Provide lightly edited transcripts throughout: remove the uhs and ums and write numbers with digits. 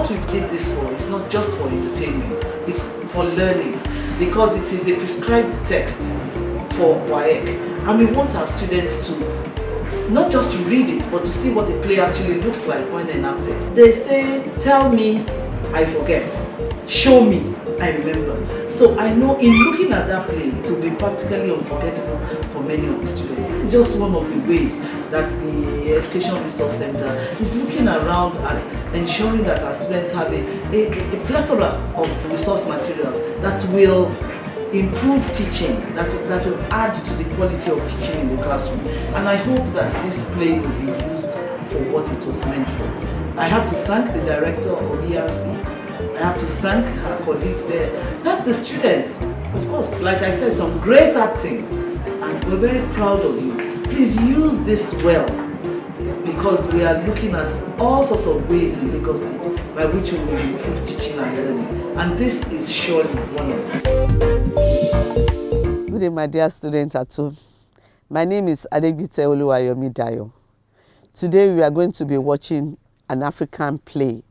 what we did this for is not just for entertainment, it's for learning, because it is a prescribed text for WAEC, and we want our students to not just to read it, but to see what the play actually looks like when enacted. They say, tell me, I forget. Show me, I remember. So I know in looking at that play, it will be practically unforgettable for many of the students. This is just one of the ways that the Education Resource Center is looking around at ensuring that our students have a plethora of resource materials that will improve teaching, that will add to the quality of teaching in the classroom. And I hope that this play will be used for what it was meant for. I have to thank the director of ERC. I have to thank her colleagues there, thank the students. Of course, like I said, some great acting, and we're very proud of you. Please use this well, because we are looking at all sorts of ways in Lagos State by which we will improve teaching and learning, and this is surely one of them. Good day, my dear students at home. My name is Adegbite Oluwayomi Dayo. Today we are going to be watching an African play.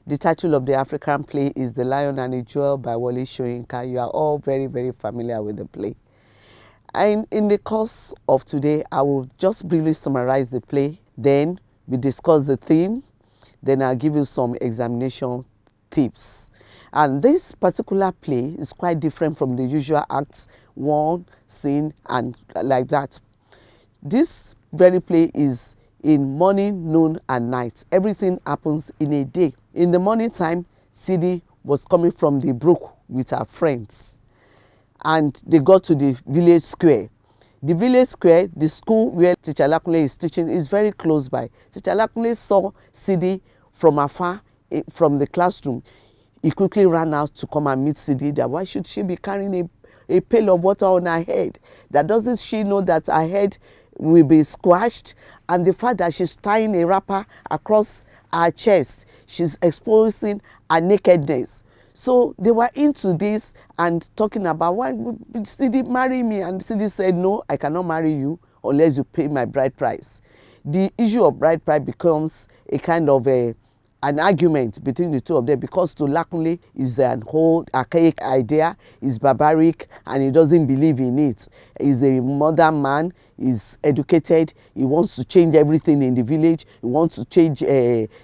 The title of the African play is The Lion and the Jewel by Wole Soyinka. You are all very, very familiar with the play. And in the course of today, I will just briefly summarize the play. Then we discuss the theme. Then I'll give you some examination tips. And this particular play is quite different from the usual acts, one scene and like that. This very play is in morning, noon, and night. Everything happens in a day. In the morning time, Sidi was coming from the brook with her friends, and they got to the village square. The village square, the school where Teacher Lakunle is teaching, is very close by. Teacher Lakunle saw Sidi from afar, from the classroom. He quickly ran out to come and meet Sidi. That why should she be carrying a pail of water on her head? That doesn't she know that her head will be squashed? And the fact that she's tying a wrapper across her chest, she's exposing her nakedness. So they were into this and talking about, why would Sidi marry me? And Sidi said, no, I cannot marry you unless you pay my bride price. The issue of bride price becomes a kind of an argument between the two of them, because to Lakunle is an old archaic idea, is barbaric, and he doesn't believe in it. He's a modern man, he's educated, he wants to change everything in the village, he wants to change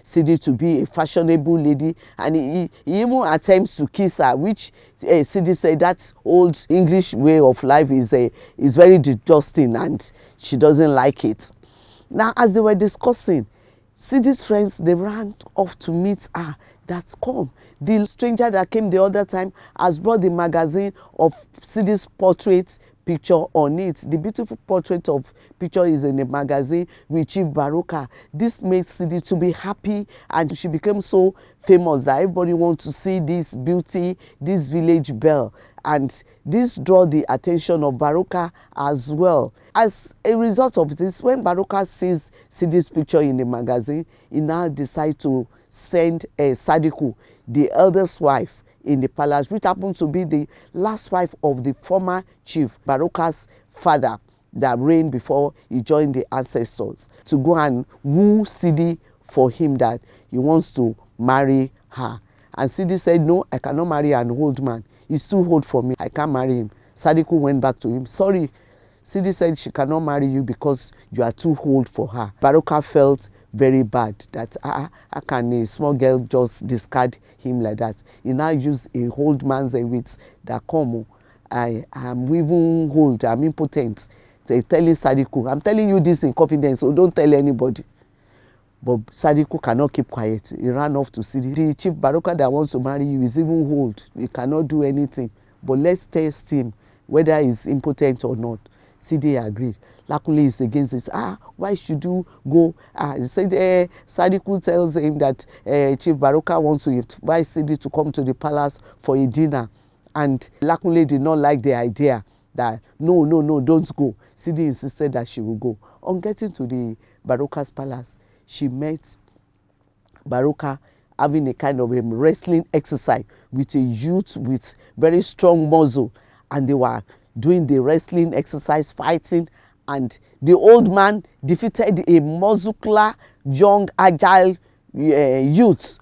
Sidi to be a fashionable lady, and he even attempts to kiss her, which Sidi said that old English way of life is very disgusting and she doesn't like it. Now, as they were discussing, Sidi's friends, they ran off to meet her. That's come. The stranger that came the other time has brought the magazine of Sidi's portrait picture on it. The beautiful portrait of picture is in the magazine with Chief Baruka. This made Sidi to be happy, and she became so famous that everybody wants to see this beauty, this village belle. And this drew the attention of Baruka as well. As a result of this, when Baruka sees Sidi's picture in the magazine, he now decides to send Sadiku, the eldest wife in the palace, which happened to be the last wife of the former chief, Baruka's father, that reigned before he joined the ancestors, to go and woo Sidi for him, that he wants to marry her. And Sidi said, no, I cannot marry an old man. He's too old for me. I can't marry him. Sadiku went back to him. Sorry. Sidi said she cannot marry you because you are too old for her. Baruka felt very bad that how can a small girl just discard him like that? He now used a old man's wits that come. I am even old. I'm impotent. So telling Sadiku, I'm telling you this in confidence, so don't tell anybody. But Sadiku cannot keep quiet. He ran off to Sidi. The chief Baruka that wants to marry you is even old. He cannot do anything. But let's test him whether he's impotent or not. Sidi agreed. Lakunle is against this. Why should you go? He said, Sadiku tells him that Chief Baruka wants to invite Sidi to come to the palace for a dinner. And Lakunle did not like the idea that, no, don't go. Sidi insisted that she will go. On getting to the Baruka's palace, she met Baruka having a kind of a wrestling exercise with a youth with very strong muscle, and they were doing the wrestling exercise, fighting, and the old man defeated a muscular, young, agile youth.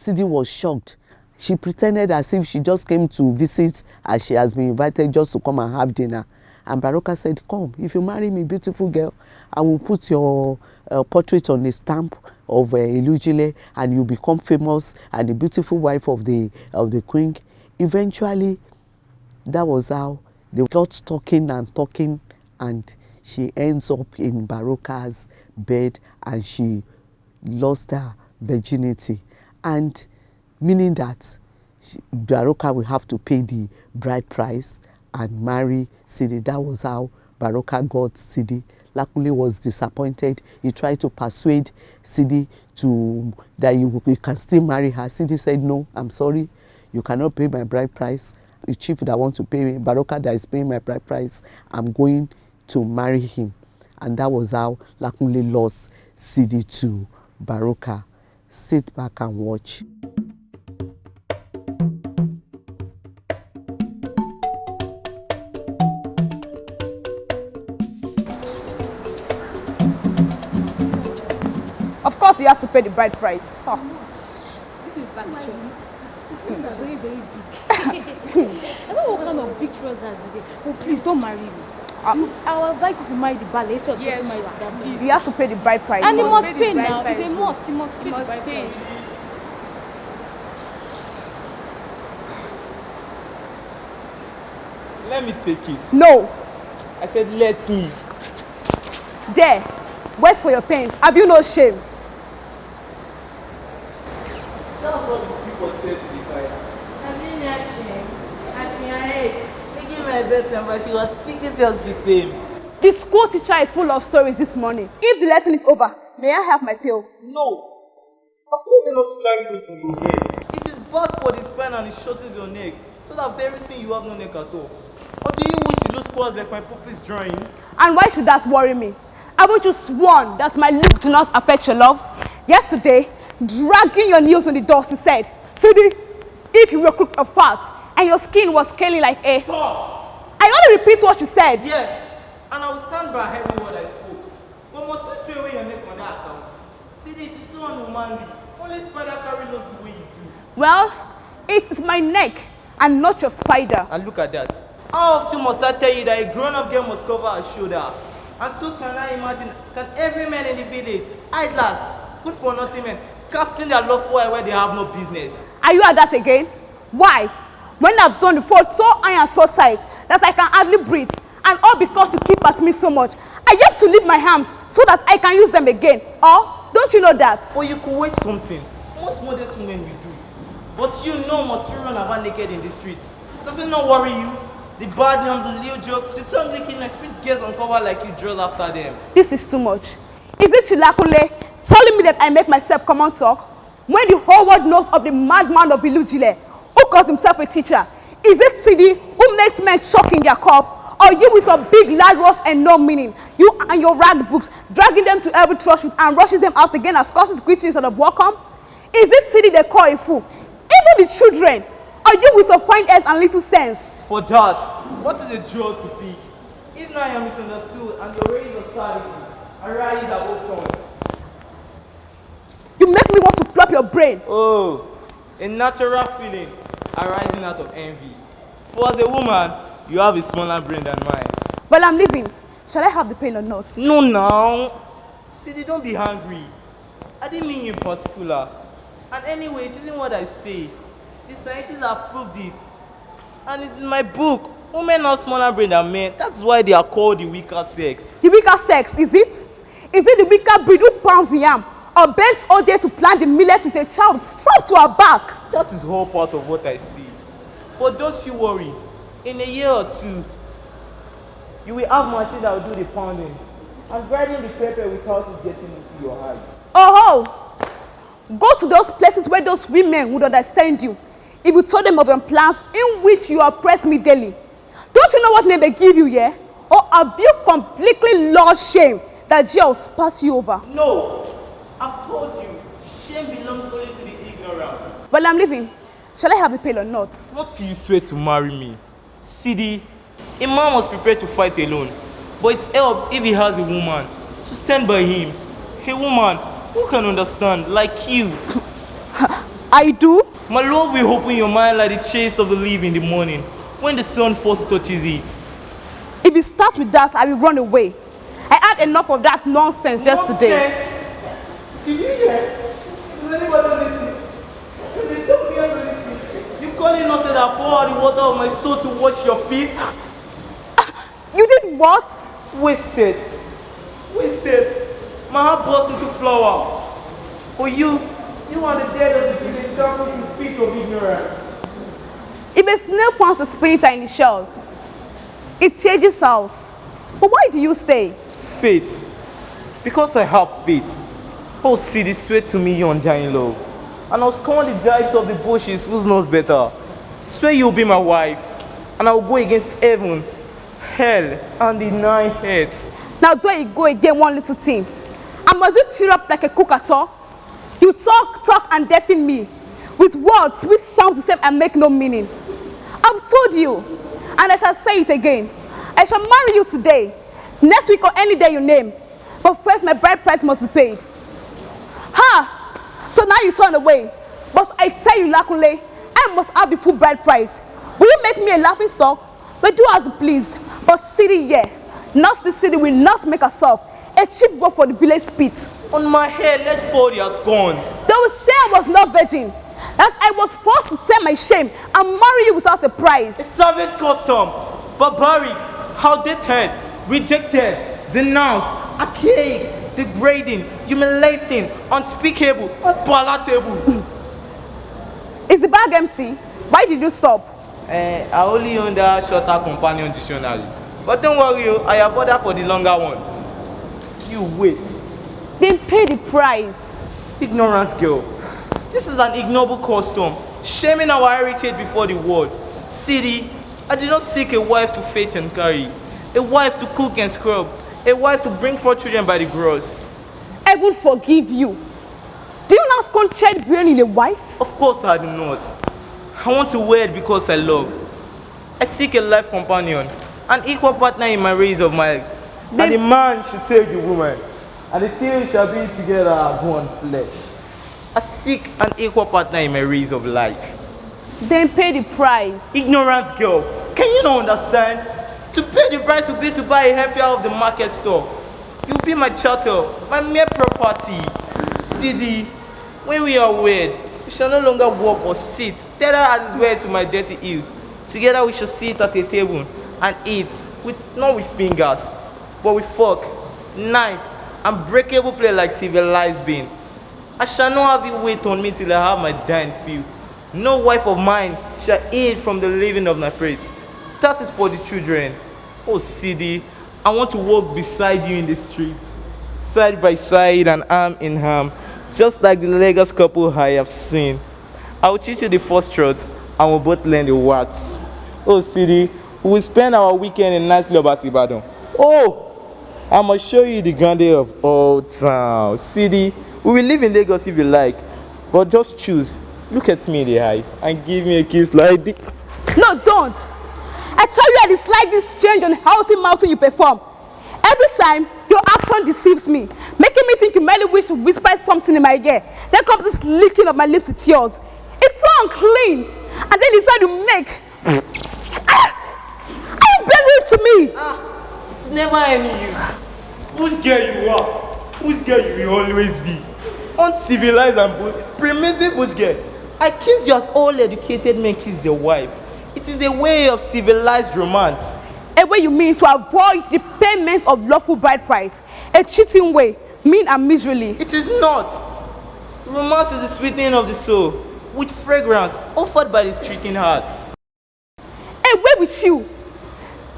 Sidi was shocked. She pretended as if she just came to visit, as she has been invited just to come and have dinner. And Baroka said, come, if you marry me, beautiful girl, I will put your portrait on a stamp of Ilujile, and you become famous and the beautiful wife of the queen. Eventually, that was how they got talking, and she ends up in Baroka's bed, and she lost her virginity. And meaning that Baroka will have to pay the bride price and marry Sidi. That was how Baroka got Sidi. Lakunle was disappointed. He tried to persuade Sidi that you can still marry her. Sidi said, no, I'm sorry, you cannot pay my bride price. The chief that wants to pay me, Baroka that is paying my bride price, I'm going to marry him. And that was how Lakunle lost Sidi to Baroka. Sit back and watch. Of course, he has to pay the bride price. Oh. This is back trousers. This is very, very big. I don't know what kind of big trousers are there. Oh, please don't marry me. Our advice is to marry the ballet instead of getting married to that man. He has to pay the bride price. And he must pay pay the bride now. price. It's a must. He must pay the bride price. Let me take it. No. I said let me. There. Wait for your pains. Have you no shame? That's what these people said to the fire. I didn't actually. At your age, taking my best number, she was thinking just the same. The school teacher is full of stories this morning. If the lesson is over, may I have my pill? No. I've told them not to carry clothes on your head. It is bad for the spine and it shortens your neck, so that very soon you have no neck at all. Or do you wish you lose squads like my puppy's drawing? And why should that worry me? Haven't you sworn that my look do not affect your love? Yesterday, dragging your nails on the doors, you said, Sidi, if you were cooked apart and your skin was scaly like a... Stop! I only repeat what you said. Yes, and I will stand by every word I spoke. But must you straight away your neck on that account? See, it is so unmanly. Only spider carry those the way you do. Well, it is my neck and not your spider. And look at that. How often must I tell you that a grown-up girl must cover her shoulder? And so can I imagine, can every man in the village, idlers, good for nothing men, casting their love for where they have no business? Are you at that again? Why? When I've done the fault so high and so tight that I can hardly breathe, and all because you keep at me so much, I have to leave my hands so that I can use them again. Or don't you know that? Or you could waste something. Most modest women will do. But you know must you run about naked in the streets. Does it not worry you? The bad names, the little jokes, the tongue licking like sweet girls uncover like you drill after them. This is too much. Is it Chilakunle telling me that I make myself come on talk when the whole world knows of the madman of Ilujile who calls himself a teacher? Is it Sidi who makes men choke in their cup? Or you with your big loud words and no meaning? You and your rag books, dragging them to every trash and rushing them out again as courses greetings instead of welcome? Is it Sidi they call a fool? Even the children? Or you with your fine heads and little sense? For that, what is a jewel to pick? If now I am misunderstood and your ways of savages arise at both points. You make me want to plop your brain. Oh, a natural feeling arising out of envy. For as a woman, you have a smaller brain than mine. Well, I'm leaving. Shall I have the pain or not? No, now. Sidi, don't be hungry. I didn't mean you in particular. And anyway, it isn't what I say. The scientists have proved it. And it's in my book. Women have smaller brain than men. That's why they are called the weaker sex. The weaker sex, is it? Is it the weaker breed who pounds the yam or bends all day to plant the millet with a child strapped to her back? That is all part of what I see. But don't you worry. In a year or two, you will have machine that will do the pounding and grinding the pepper without it getting into your eyes. Oh, go to those places where those women would understand you if you told them of your plans in which you oppress me daily. Don't you know what name they give you here? Or have you completely lost shame that jails pass you over? No, I've told you, shame belongs only to the ignorant. Well, I'm leaving. Shall I have the pill or not? Not till you swear to marry me. Sidi, a man must prepare to fight alone. But it helps if he has a woman to stand by him. A woman who can understand, like you. I do. My love will open your mind like the chase of the leaf in the morning when the sun first touches it. If it starts with that, I will run away. I had enough of that nonsense yesterday. Nonsense. Did you hear? Does anybody listen? They don't hear anything. You calling us that I pour out the water of my soul to wash your feet? You did what? Wasted. Wasted. My heart burst into flower. For you are the dead of the village trampled in feet of ignorance. If a snail finds a splinter in the shell, it changes house. But why do you stay? Faith. Because I have faith. Oh, Sidi, swear to me your undying love. And I'll scorn the gibes of the bushes who knows better. Swear you'll be my wife. And I'll go against heaven, hell, and the 9 heads. Now there you go again, one little thing. And must you cheer up like a cook at all? You talk and deafen me with words which sound the same and make no meaning. I've told you, and I shall say it again. I shall marry you today, next week or any day you name. But first my bride price must be paid. Ha! So now you turn away. But I tell you, Lakunle, I must have the full bride price. Will you make me a laughing stock? But do as you please. But city, yeah. Not the city will not make us off. A cheap boy for the village spit. On my head, let fall your scorn. They will say I was not virgin. That I was forced to sell my shame and marry you without a A price. savage custom, barbaric, outdated, rejected, denounced, archaic, degrading, humiliating, unspeakable, unpalatable. Is the bag empty? Why did you stop? I only own the shorter companion dictionary. But don't worry, I have ordered for the longer one. You wait. Then pay the price. Ignorant girl. This is an ignoble custom, shaming our heritage before the world. City, I did not seek a wife to fetch and carry, a wife to cook and scrub, a wife to bring forth children by the gross. I will forgive you. Do you now scorn child bearing in a wife? Of course I do not. I want to wed because I love. I seek a life companion, an equal partner in my race of my life. And the man should take the woman, and the two shall be together as one flesh. I seek an equal partner in my race of life. Then pay the price. Ignorant girl, can you not understand? To pay the price would be to buy a heifer off the market store. You'll be my chattel, my mere property. CD, when we are wed, we shall no longer walk or sit, tether at his wed to my dirty heels. Together we shall sit at a table and eat, not with fingers, but with fork, knife, and breakable plate like civilized being. I shall not have you wait on me till I have my dying fill. No wife of mine shall eat from the living of my plate. That is for the children. Oh, CD, I want to walk beside you in the streets, side by side and arm in arm, just like the Lagos couple I have seen. I will teach you the first truth and we'll both learn the words. Oh, CD, we will spend our weekend in nightclub at Ibadan. Oh, I must show you the grandeur of old town. CD, we will live in Lagos if you like, but just choose. Look at me in the eyes and give me a kiss like this. No, don't. I tell you I dislike this change on healthy mountain you perform. Every time, your action deceives me, making me think you merely wish to whisper something in my ear. Then comes this licking of my lips with yours. It's so unclean. And then you decide to make. Are you being rude to me? It's never any use. Whose girl you are, whose girl you will always be. Uncivilized and primitive bush girl. I kiss you as all educated men kiss your wife. It is a way of civilized romance. A way you mean to avoid the payment of lawful bride price. A cheating way, mean and miserly. It is not. Romance is the sweetening of the soul, with fragrance offered by the stricken heart. A way with you.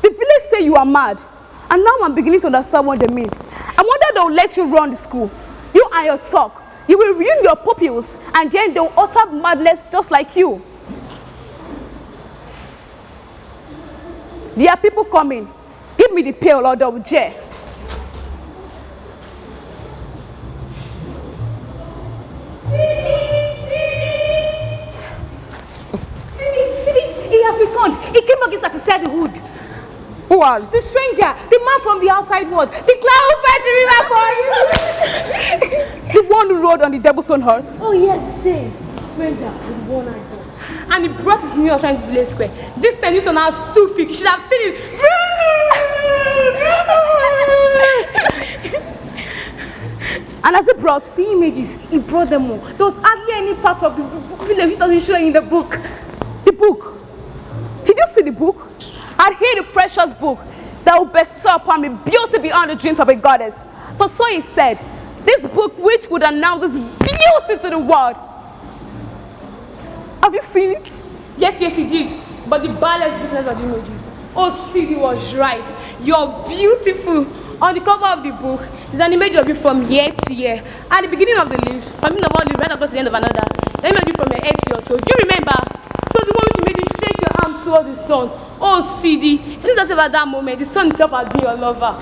The village say you are mad. And now I'm beginning to understand what they mean. I wonder they will let you run the school. You and your talk. You will ruin your pupils, and then they will utter madness just like you. There are people coming. Give me the pail or they will jeer. Sidi, he has returned. He came back just as he said he would. Who was? The stranger, the man from the outside world, the clown who fed the river for you. The one who rode on the devil's own horse. Oh yes, the same. stranger with one eye dog. And he brought his New York to Village Square. This time Newton has 2 feet. You should have seen it. And as he brought See images, he brought them all. There was hardly any part of the village which doesn't show in the book. the book. Did you see the book? I hear the precious book that will bestow upon me beauty beyond the dreams of a goddess. For so he said, this book which would announce its beauty to the world. Have you seen it? Yes, he did. But the ballet business of the images. Oh, Sidi was right. You're beautiful. On the cover of the book is an image of you from year to year. At the beginning of the leaf, from the one leaf right across the end of another. The image of you from your head to your toe. Do you remember? So the moment you made it, stretch your arms towards the sun. Oh, Sidi, it seems as if at that moment the sun itself has been your lover.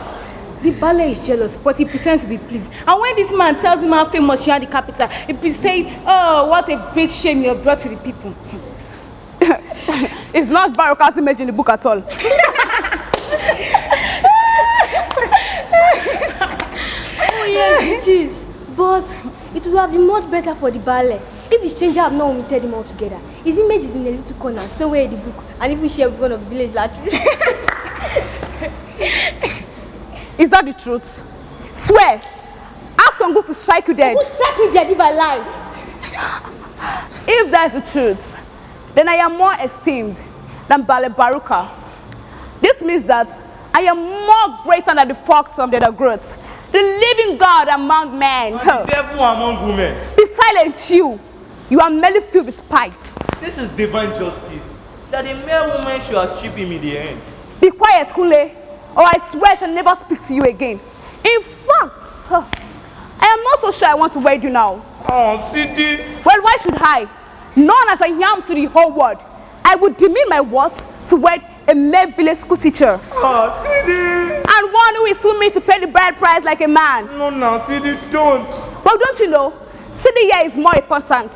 The ballet is jealous, but he pretends to be pleased. And when this man tells him how famous you are in the capital, he says, oh, what a big shame you have brought to the people. It's not Baruka's image in the book at all. Oh yes, it is. But it would have been much better for the ballet if the stranger had not omitted him altogether. His image is in a little corner, somewhere in the book, and even share with one of the village latrines. Is that the truth? Swear. Ask Songo to strike you dead. Who strike me dead if I lie? If that is the truth, then I am more esteemed than Bale Baruka. This means that I am more greater than the fox from the other growths, the living God among men. And the devil among women. Be silent, you. You are merely filled with spite. This is divine justice. That a mere woman should have stripped him in the end. Be quiet, Kule, or I swear I shall never speak to you again. In fact, I am not so sure I want to wed you now. Oh, Sidi. Well, why should I? Known as I am to the whole world, I would demean my words to wed a mere village school teacher. Oh, Sidi. And one who is too mean to pay the bride price like a man. No, Sidi, don't. But don't you know, Sidi here is more important,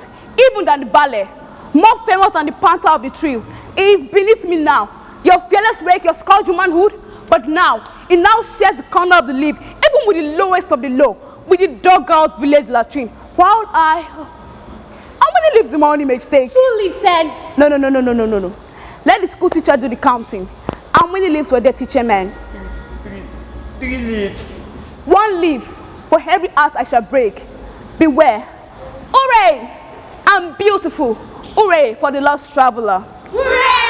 even than the ballet, more famous than the panther of the tree. It is beneath me now. Your fearless wake, your scourge manhood, but now, it now shares the corner of the leaf, even with the lowest of the low, with the dug-out village latrine. While I... How many leaves do my own image take? 2 leaves said. No. Let the school teacher do the counting. How many leaves were there, teacher man? 3 leaves. 1 leaf for every heart I shall break. Beware. Hooray! I'm beautiful. Hooray for the lost traveler. Hooray!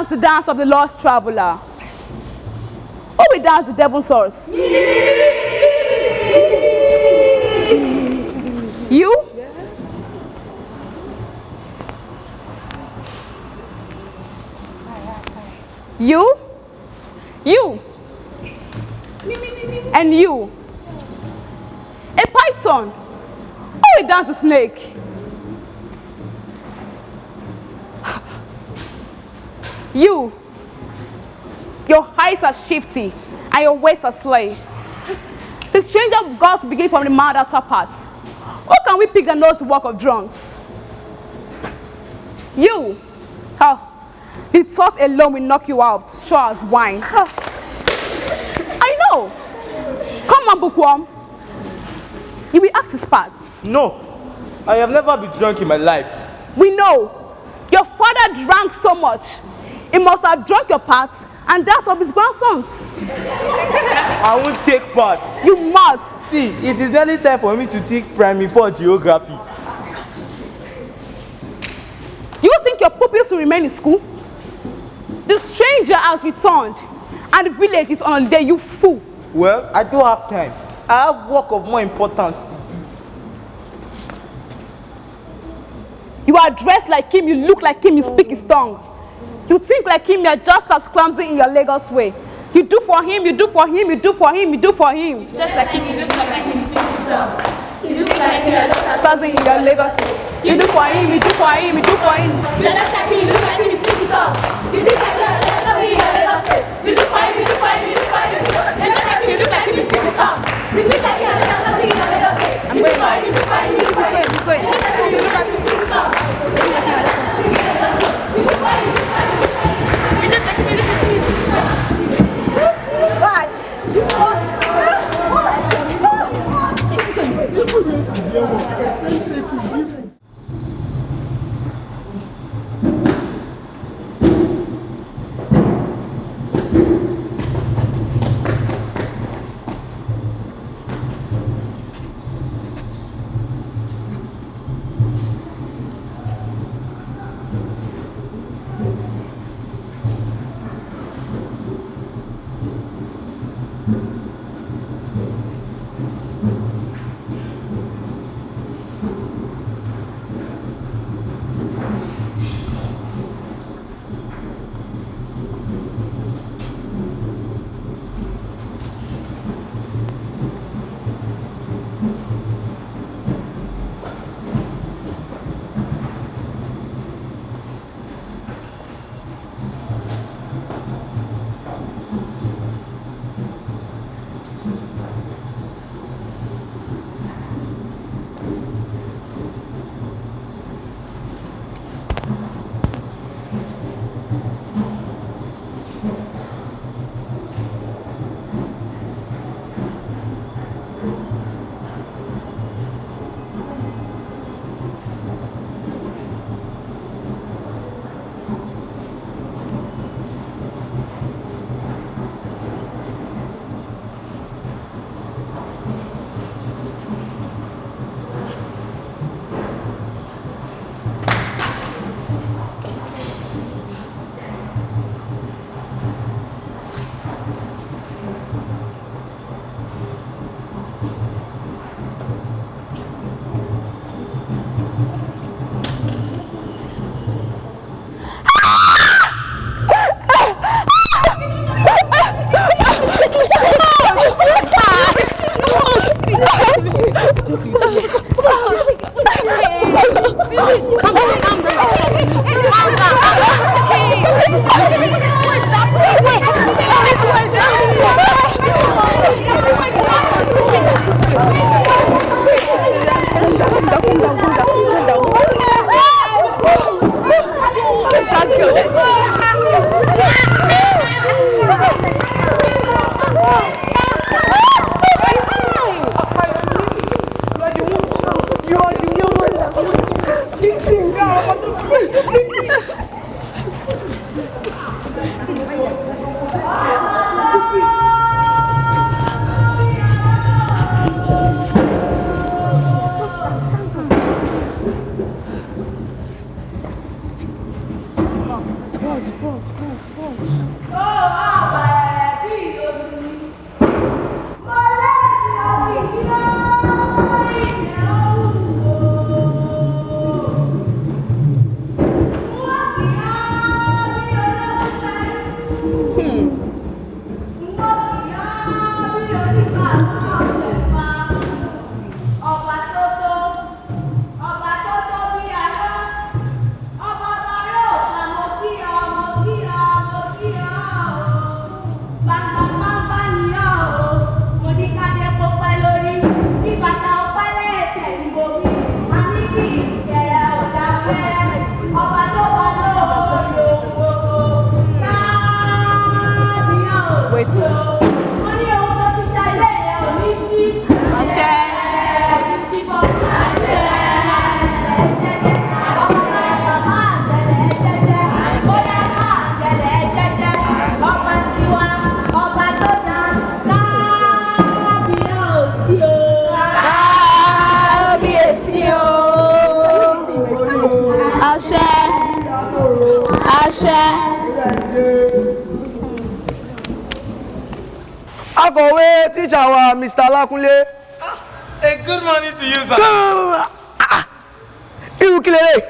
The dance of the lost traveler. Who will dance the devil's horse? You? You? You? And you? A python. Who will dance the snake? You, your eyes are shifty and your waist are slay. The stranger of God begin from the mad outer parts. How can we pick the nose to work of drunks? You, the thought alone will knock you out, sure as wine. I know. Come on, bookworm. You will act his part. No, I have never been drunk in my life. We know. Your father drank so much. He must have drunk your part and that of his grandsons. I won't take part. You must. See, it is nearly time for me to take primary 4 geography. You think your pupils will remain in school? The stranger has returned and the village is on holiday, you fool. Well, I don't have time. I have work of more importance. You are dressed like him, you look like him, you speak his tongue. You think like him, you are just as clumsy in your Lagos way. You do for him, you do for him, you do for him, you do for him. Just like him, you look like him. You look like him, Passing in your Lagos. You do for him, you do for him, you do for him. you look like him, you look like him, you sing it up. You look like him, you look like him, you do for him, you do for him, you do for him. You look like him, you look like him, you sing it up. You look like him, I'm going now. you look like him, you look like him, you look like him, you look like him, you look like him. Akọ̀wé teacher wa Mr. Lakunle. A good morning to you, sir. You kill it.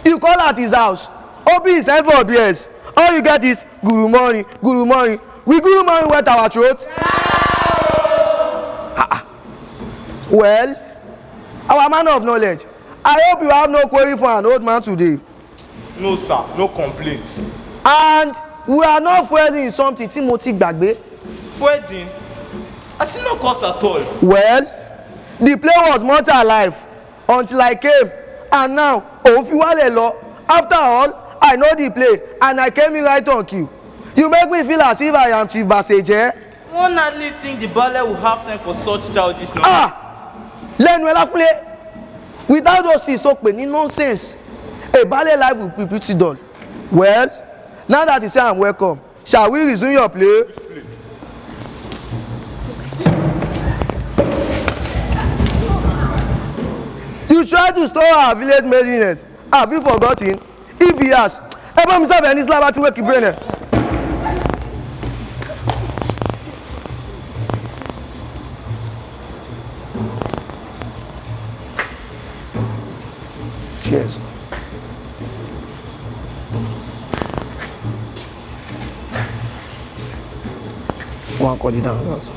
You call at his house. Obi is for BS. All you get is good morning, good morning. We good man wet our throat? Well, our man of knowledge, I hope you have no query for an old man today. No, sir. No complaints. And we are not fueling in something Timothy gbàgbé. Wedding? I see no cause at all. Well, the play was much alive until I came, and now òun fi wálẹ̀ lọ. After all, I know the play and I came in right on cue. You make me feel as if I am Chief Baseje. One hardly think the ballet will have time for such childish nonsense. Lẹ́nu Ẹlákúnlé, without those things tó pè ní nonsense, a ballet life will be pretty dull. Well, now that you say I'm welcome, shall we resume your play? You try to store our village maidenness. Have you forgotten? If he has, ẹ bá mi sábẹ̀ ní Slava tí wéèkì brain ẹ̀. Cheers. One call the dancers.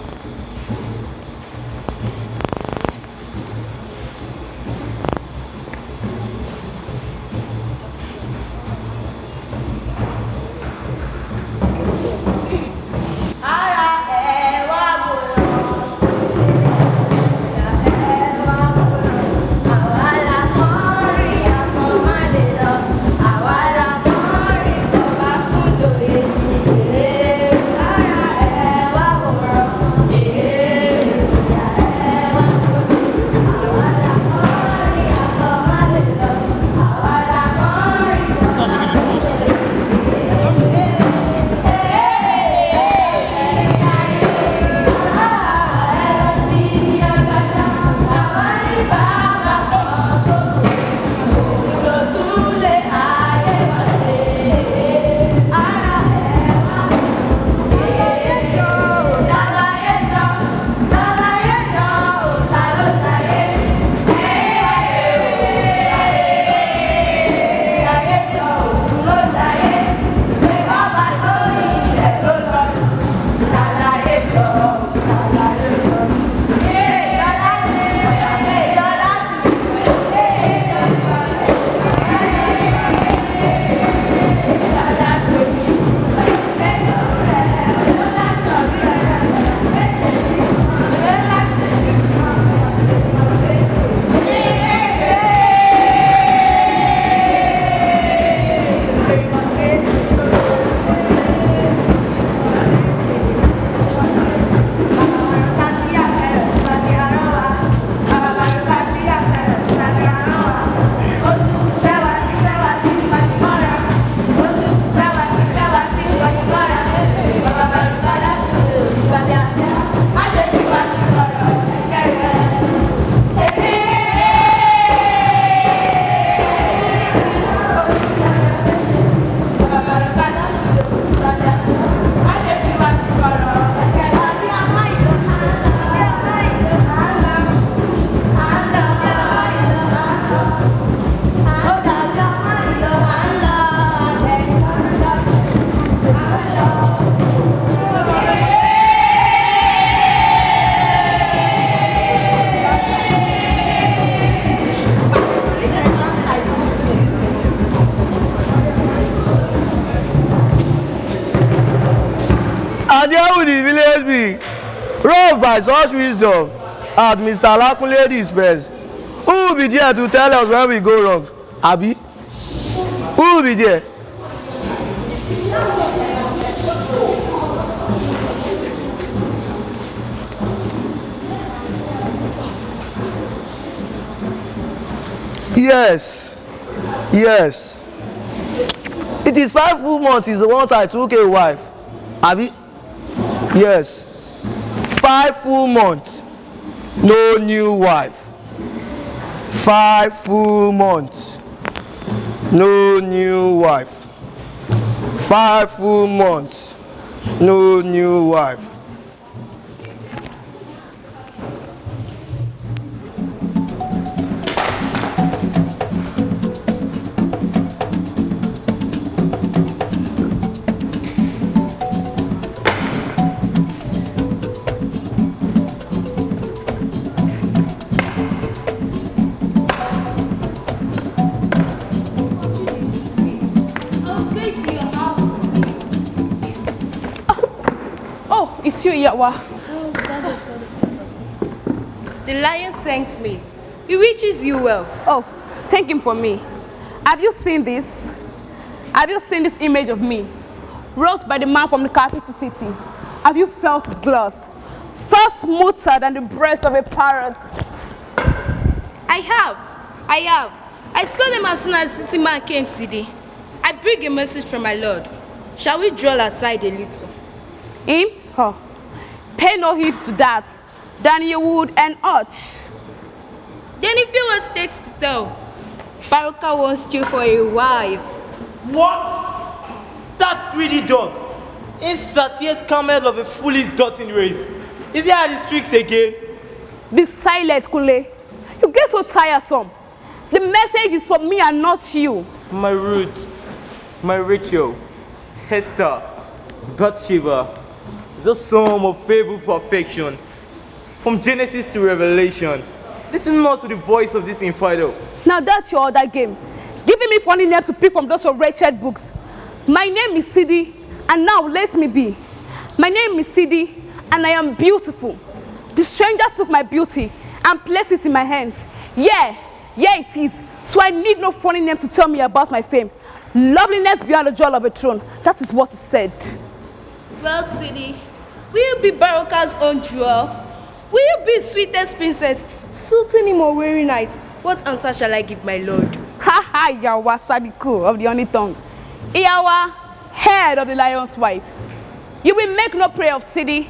And there will the village be, ruled by such wisdom as Mr. Alakunle dispense. Who will be there to tell us when we go wrong? Abi? Who will be there? Yes. Yes. It is 5 full months is the one I took a wife. Abi? Yes. 5 full months. No new wife. 5 full months. No new wife. 5 full months. No new wife. It's you, Yawa. Oh, stand up. The lion thanks me. He wishes you well. Oh, thank him for me. Have you seen this? Have you seen this image of me? Wrote by the man from the capital city. Have you felt his gloss? Far smoother than the breast of a parrot. I have. I saw them as soon as the city man came today. I bring a message from my lord. Shall we draw aside a little? Him? Huh. Pay no heed to that, than you would an arch. Then if you want states to tell, Baruka wants you for a wife. What? That greedy dog. Insatiate camel of a foolish doting race. Is he at his tricks again? Be silent, Kule. You get so tiresome. The message is for me and not you. My Ruth, my Rachel, Hester, Bathsheba, the sum of fable perfection. From Genesis to Revelation. Listen not to the voice of this infidel. Now that's your other game. Giving me funny names to pick from those of wretched books. My name is Sidi, and now let me be. My name is Sidi, and I am beautiful. The stranger took my beauty and placed it in my hands. Yeah, it is. So I need no funny name to tell me about my fame. Loveliness beyond the jewel of a throne. That is what is said. Well, Sidi, will you be Baruka's own jewel? Will you be sweetest princess, suiting him or weary nights? What answer shall I give my lord? Ha ha, Yawa Sadiku of the only tongue. Yawa, head of the lion's wife. You will make no prayer of Sidi,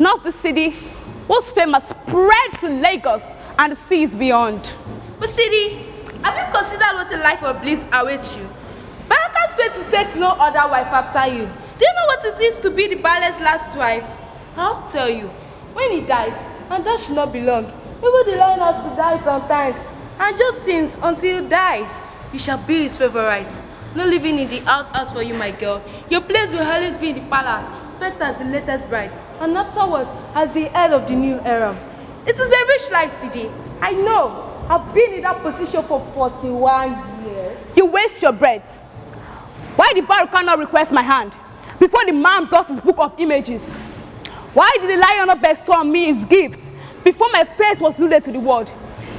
not the city whose fame has spread to Lagos and the seas beyond. But Sidi, have you considered what a life of bliss awaits you? Baraka swears to take no other wife after you. Do you know what it is to be the bailiff's last wife? I'll tell you, when he dies, and that should not be long, even the lion has to die sometimes. And just since, until he dies, you shall be his favorite. No living in the outhouse for you, my girl. Your place will always be in the palace, first as the latest bride, and afterwards as the head of the new harem. It is a rich life, Sidi. I know. I've been in that position for 41 years. You waste your breath. Why did Baruka not request my hand before the man brought his book of images? Why did the lion not bestow on me his gift before my face was lured to the world?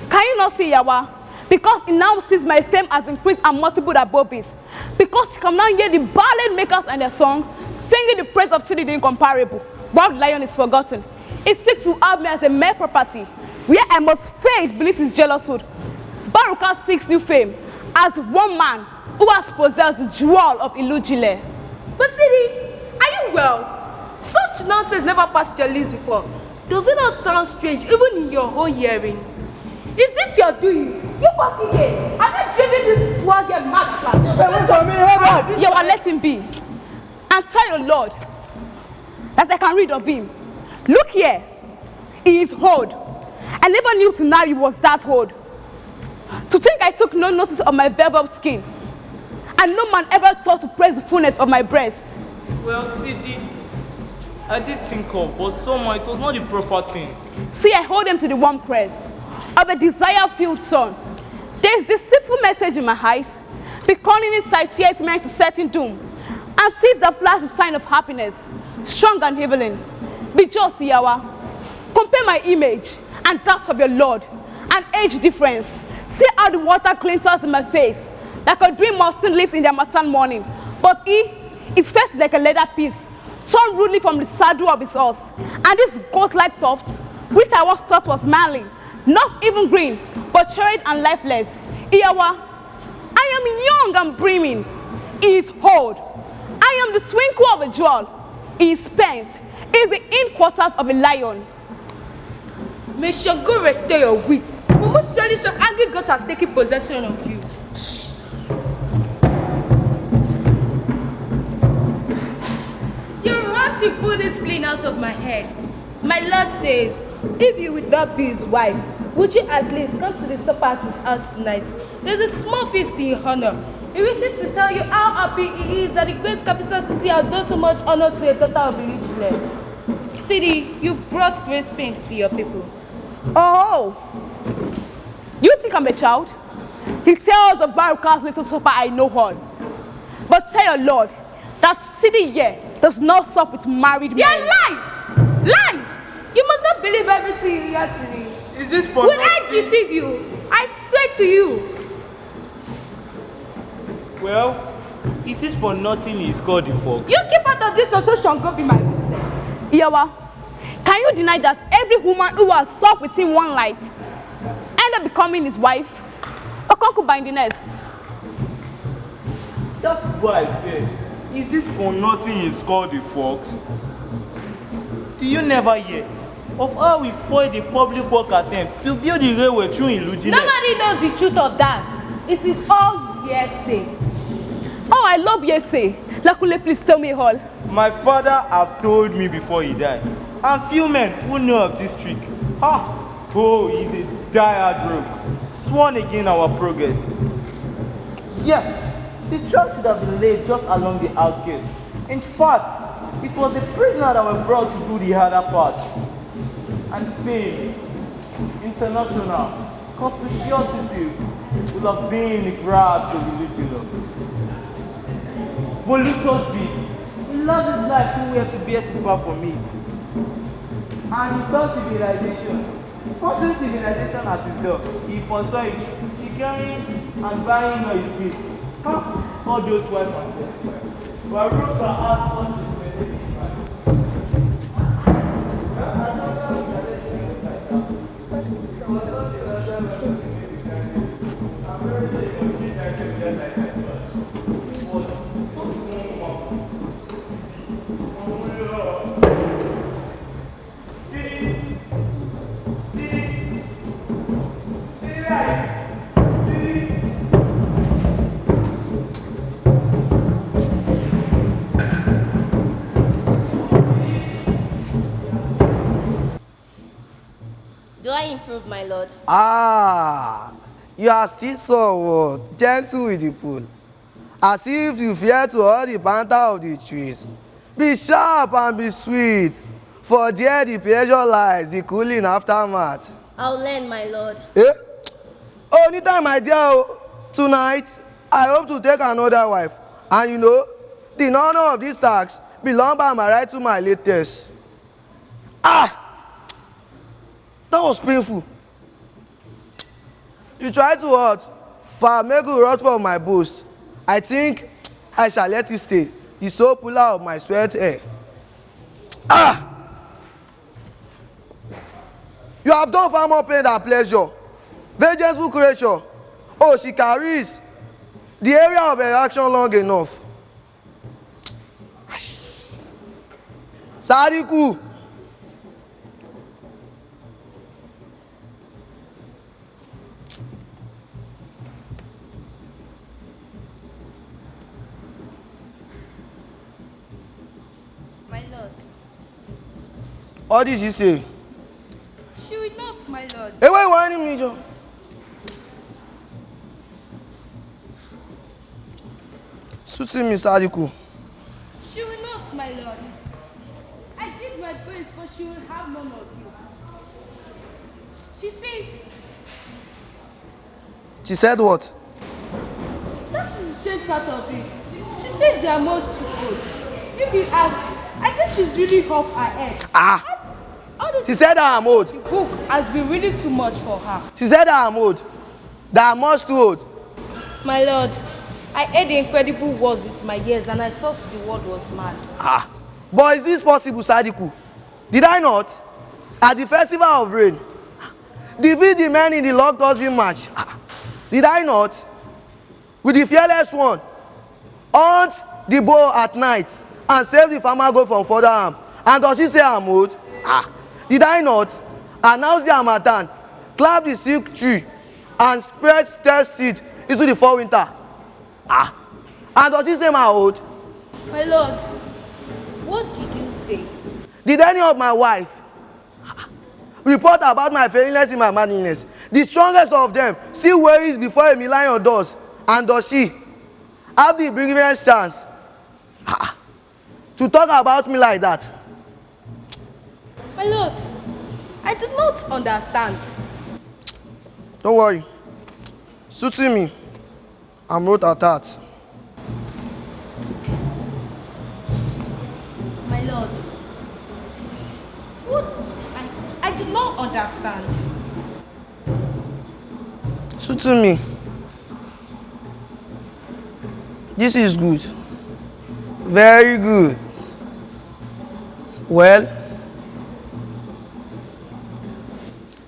Can you not see, Yawa? Because he now sees my fame has increased and multiplied above this. Because he can now hear the ballad makers and their song singing the praise of Sidi the incomparable, while the lion is forgotten. He seeks to have me as a mere property, where I must fade beneath his jealous hood. Baruka seeks new fame as one man who has possessed the jewel of Ilujile. But Sidi, are you well? Such nonsense never passed your lips before. Does it not sound strange even in your own hearing? Is this your doing? You fucking gay! Have you driven this poor girl mad class? You are let him be. And tell your Lord that I can read of him. Look here, he is old. I never knew till now he was that old. To think I took no notice of my velvet skin, and no man ever thought to praise the fullness of my breast. Well, Sidi, I did think of, but somehow it was not the proper thing. See, I hold him to the warm press of a desire-filled sun. There is deceitful message in my eyes, beckoning insatiate men to certain doom, and teeth that flash the sign of happiness, strong and healing. Be just, Yawa. Compare my image and that of your Lord, an age difference. See how the water glinters in my face, like a dream often lives in their maternal morning. But his face is like a leather piece, torn rudely from the saddle of his horse. And this goat-like tuft, which I once thought was manly, not even green, but cherished and lifeless. Yawa, I am young and brimming. He is old. I am the twinkle of a jewel. He is spent. He is the hindquarters of a lion. May Shango restore your wits, for most surely some angry ghost has taken possession of you. You're right to pull this clean out of my head. My Lord says, if you would not be his wife, would you at least come to the supper at his house tonight? There's a small feast in your honor. He wishes to tell you how happy he is that the great capital city has done so much honor to a daughter of Ilujile. Sidi, you've brought great fame to your people. Oh, you think I'm a child? He tells of Baruka's little supper I know all. But tell your Lord that Sidi here does not sup with married men. They're lies! Lies! You must not believe everything you hear today. Is it for Will I nothing? deceive you? I swear to you. Well, is it for nothing he's called the fox? You keep out of this association, go be my business. Yawa, can you deny that every woman who has slept with him one night end up becoming his wife or concubine the next? That's why I said, is it for nothing he's called the fox? Do you never hear of how we foiled the public work attempt to build the railway through Ilujile? Nobody knows the truth of that. It is all hearsay. Oh, I love Yese. Lakule, please tell me all. My father have told me before he died, and few men who know of this trick. Oh, he's a dire rogue, sworn against our progress. Yes, the track should have been laid just along the outskirts. In fact, it was the prisoner that were brought to do the harder part. And fame, international, conspicuosity will have been the grabs of the little. Volutus be, he lost his life too well to bear to perform it. And he saw civilization. Forcing civilization at his door, he foresaw it, securing and buying on his feet. All those wives and girls. Baruch has such a Do I improve, my lord? Ah, you are still so gentle with the pool, as if you fear to hold the banter of the trees. Be sharp and be sweet, for there the pleasure lies, the cooling aftermath. I'll learn, my lord. Eh? Oh, anytime, my dear, tonight I hope to take another wife, and you know, the honor of this task belong by my right to my latest. Ah! That was painful. You try to hurt, for I make you rot for my boast. I think I shall let you stay. You so pull out my sweat hair. Ah! You have done far more pain than pleasure. Very gentle creature. Oh, she carries the area of her action long enough. Sadiku. My lord. What did she say? She will not, my lord. Hey, wait, why me, John? Suiting me, Sadiku. She will not, my lord. I did my best, but she will have none of you. She says, She said what? that is the strange part of it. She says you are much too old. If you ask, I think she's really off her head. Ah! All this She said that I'm old. book has been really too much for her. She said that I'm old. That I'm much too old. My lord, I heard the incredible words with my ears and I thought the world was mad. Ah! But is this possible, Sadiku? Did I not? At the festival of rain, defeat the men in the locked husband match. Ah! Did I not? With the fearless one, hunt the bull at night and save the farmer goat from further harm. And does she say I'm old? Ah! Did I not? Announce the harmattan, clap the silk tree, and spread test seed into the fall winter. Ah! And does she say I'm old? My lord, what did you say? Did any of my wife report about my failiness in my manliness? The strongest of them still worries before a million does. And does she have the biggest chance to talk about me like that? My lord, I did not understand. Don't worry. Suiting me, I'm not at that. My lord, I do not understand. Shoot to me. This is good. Very good. Well,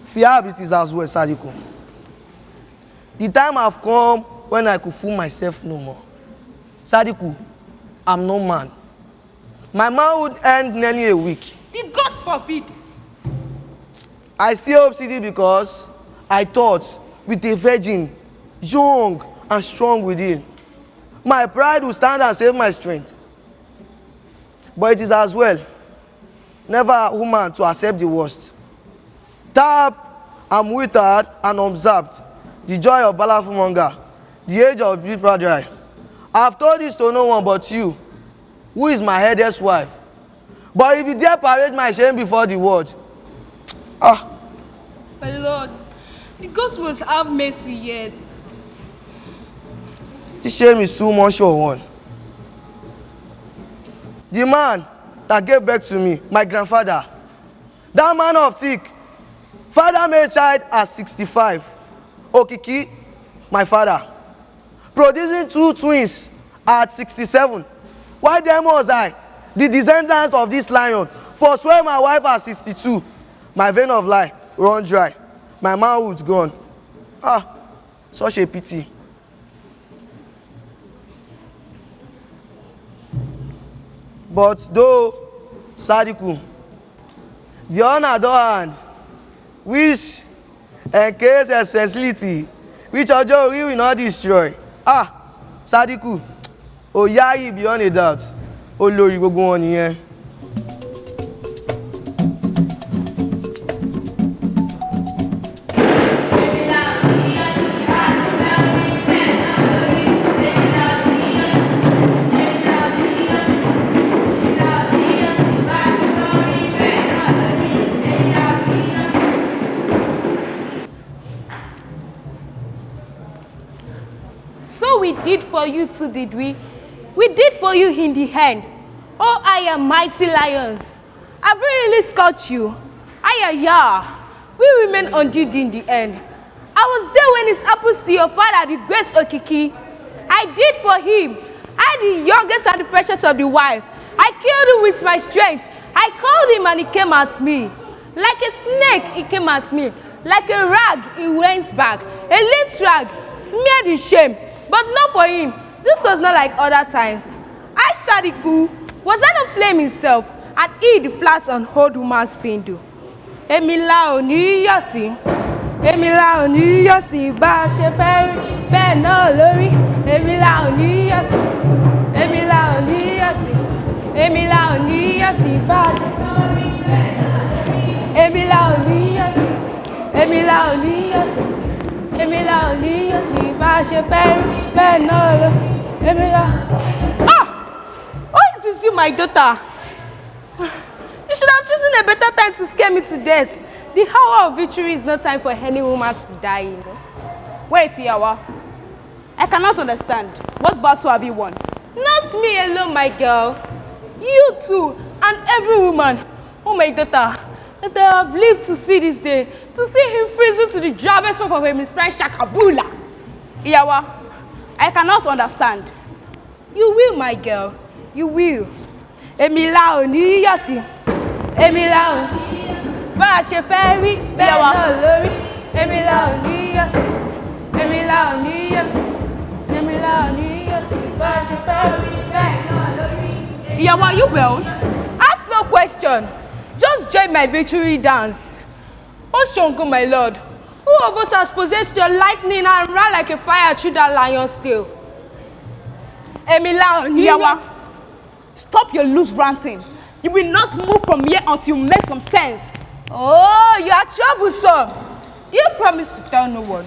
fear it is as well, Sadiku. The time have come when I could fool myself no more. Sadiku, I'm no man. My manhood end nearly a week. The gods forbid. I still hope CD because I thought with a virgin, young and strong within, my pride will stand and save my strength. But it is as well, never a woman to accept the worst. Tap, I'm withered and observed, the joy of Balafumonga, the age of Bipa dry. I have told this to no one but you, who is my headless wife. But if you dare parade my shame before the world, My Lord, the gods must have mercy yet. this shame is too much for one. The man that gave birth to me, my grandfather, that man of thick, father made child at 65. Okiki, my father, producing 2 twins at 67. Why then was I, the descendants of this lion, forswear my wife at 62? My vein of life run dry, my manhood gone. Such a pity. But though, Sadiku, the honor hand, which encase accessibility, which Ojo will not destroy. Sadiku, Oyayi beyond a doubt. Olórí gbogbo wọn nìyẹn. So we did for you too, did we? We did for you in the end. Oh, I am mighty lions. I've really scout you. We remain undid in the end. I was there when it happens to your father, the great Okiki. I did for him. I, the youngest and the freshest of the wife. I killed him with my strength. I called him and he came at me. Like a snake, he came at me. Like a rag, he went back. A lint rag, smeared in shame. But not for him. This was not like other times. I, Sadiku, was not a flame himself, and he the flash on old woman's spindle. Emila oni yosi, Emila oni yosi, ba she feri, be no lori. Emila oni yosi, Emila oni yosi, Emila oni yosi, ba she feri, be no lori. Emila oni yosi, Emila oni yosi. Emila oni yosi, ba she feri, be no lori. Emila. Oh, it is you, my daughter. You should have chosen a better time to scare me to death. The hour of victory is not time for any woman to die, you know. Wait, Yawa. I cannot understand. What battle have you won? Not me alone, my girl. You too, and every woman. Oh, my daughter, that I have lived to see this day, to see him freezing to the jarvis of a mispriced Shakabula. Yawa, I cannot understand. You will, my girl. You will. Emila oni yosi. Emila oni yosi. Ba she feri, be no lori. Emila oni yosi. Emila oni yosi. Emila oni yosi. Ba she feri, be no lori. Yawa, you will? Ask no question. Just join my victory dance. Oh, Shongo, my lord. Who of us has possessed your lightning and ran like a fire through that lion's tail? Emila oni Yawa, yosi. stop your loose ranting. You will not move from here until you make some sense. Oh, you are troublesome. You promised to tell no one.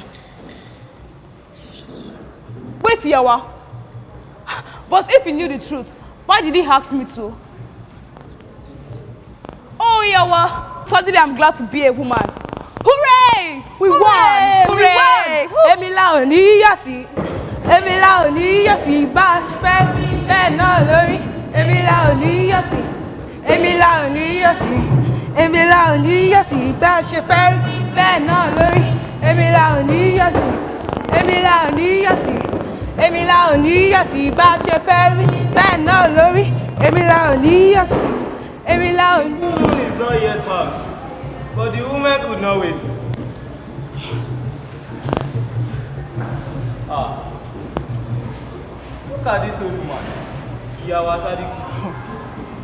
Wait, Yawa. But if he knew the truth, why did he ask me to? Oh, Yawa. Suddenly I'm glad to be a woman. Hooray! We won! Hooray! Emila oni yosi. Emila oni yosi. Ba fe be no lori. Emila oni yosi. Emila oni yosi. Emila oni yosi. Ba ṣe fẹ́ rí bẹ́ẹ̀ náà lórí èmi la ò ní yọ̀ sí èmi la ò ní yọ̀ sí èmi la ò ní yọ̀ sí bá ṣe fẹ́ rí bẹ́ẹ̀ náà lórí èmi la ò ní yọ̀ sí èmi la ò ní. The moon is not yet out, but the woman could not wait. Look at this old woman. Iyawa Sadiku.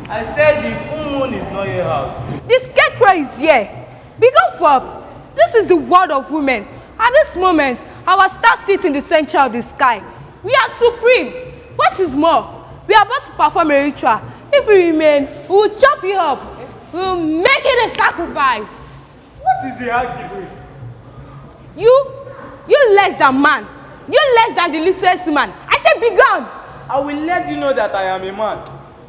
I said the full moon is not yet out. The scarecrow is here. Become up. This is the world of women. At this moment, our star sits in the center of the sky. We are supreme. What is more, we are about to perform a ritual. If we remain, we will chop you up. We will make it a sacrifice. What is the argument? You less than man. You less than the littlest woman. I said be gone. I will let you know that I am a man.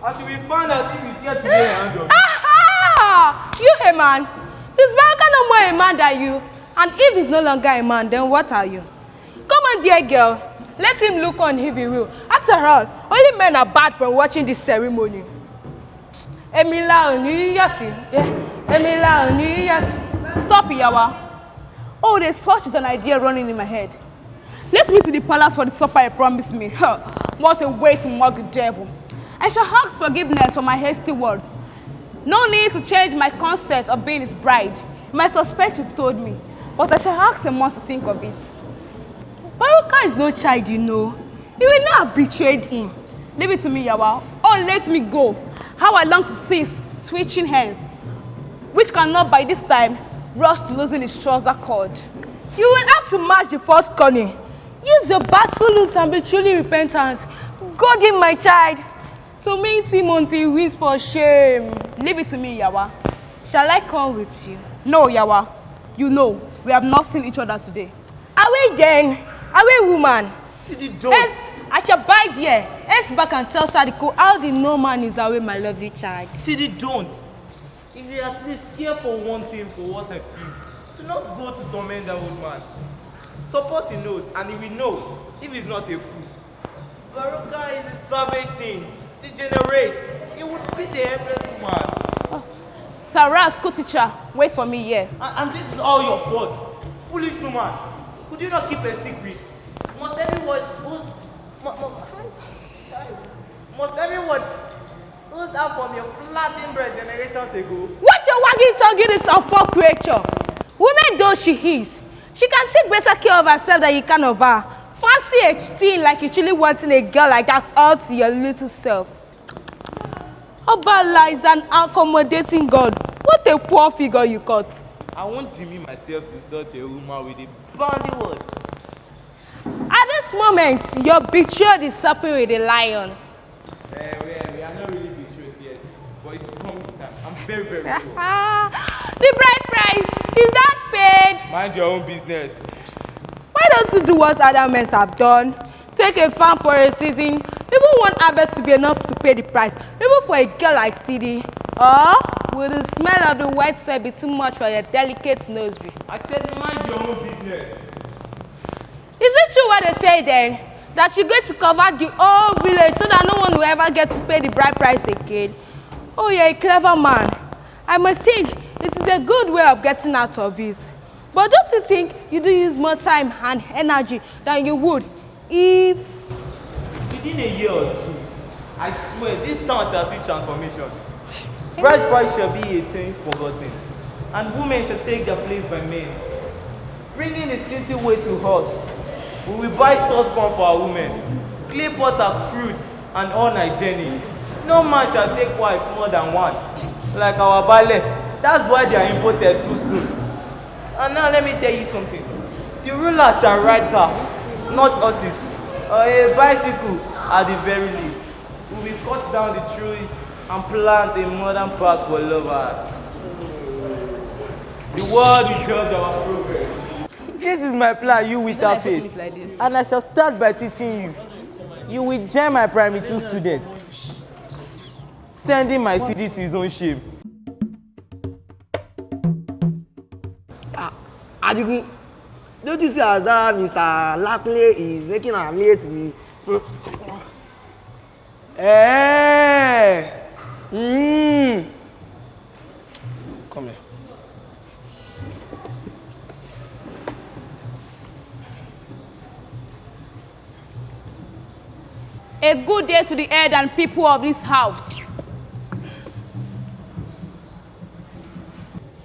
As you will find out if you dare to lay a hand on me. Aha! You a man. Is Baraka no more a man than you? And if he's no longer a man, then what are you? Come on, dear girl. Let him look on if he will. After all, only men are bad from watching this ceremony. Emila Oniyasi. Emila Oniyasi. Stop, Iyawa. Oh, there's such an idea running in my head. Let's meet in the palace for the supper I promised me. What a way to mock the devil. I shall ask forgiveness for my hasty words. No need to change my concept of being his bride. You might suspect you've told me, but I shall ask him what to think of it. Baruka is no child, you know. You will not have betrayed him. Leave it to me, Yawa. Oh, let me go. How I long to see his twitching hands, which cannot by this time rush to losing his trouser cord. You will have to match the first corner. Use your batfulness and be truly repentant. God give my child. So meet him until he weeps for shame. Leave it to me, Yawa. Shall I come with you? No, Yawa. You know, we have not seen each other today. Away then. Away, woman. Sidi, don't. Yes, I shall bide here. Let's back and tell Sadiko how the no man is away, my lovely child. Sidi, don't. If you at least care for one thing for what I feel, do not go to torment that old man. Suppose he knows, and he will know if he's not a fool. Baruka is a savage thing, degenerate. He would be the helpless man. Oh. Sarah, school teacher, wait for me here. And this is all your fault. Foolish woman. Could you not keep a secret? Must everyone who's out from your flattened bread generations ago? What your wagging tongue in this awful creature? Woman though she is, she can take better care of herself than you can of her. Fancy a teen like you truly wanting a girl like that all to your little self. Obala is an accommodating God. What a poor figure you cut. I won't demean myself to such a woman with a bandy word. At this moment, your betrothed is supping with a lion. We are not really betrothed yet, but it's coming time. I'm very, very sure. The bride price, is that paid? Mind your own business. Why don't you do what other men have done? Take a farm for a season. Even one harvest to be enough to pay the price. Even for a girl like Sidi. Or will the smell of the white soil be too much for your delicate nursery? I said mind your own business. Is it true what they say then? That you're going to cover the whole village so that no one will ever get to pay the bride price again? Oh, you're a clever man. I must think it is a good way of getting out of it. But don't you think you do use more time and energy than you would if... Within a year or two, I swear this town shall see transformation. Bride price shall be a thing forgotten, and women shall take their place by men. Bringing the city way to us, we will buy saucepan for our women, clay butter, crude, and all Nigerian. No man shall take wife more than one, like our ballet. That's why they are imported too soon. And now let me tell you something. The rulers shall ride car, not horses, or a bicycle at the very least. We will cut down the trees and plant a modern park for lovers. The world will judge our progress. This is my plan, you with that face. Like this. And I shall start by teaching you. You will join my primary 2 students, sending my CD to his own shame. Adigun, don't you see that Mr. Lakunle is making am late to me? Come here. A good day to the head and people of this house.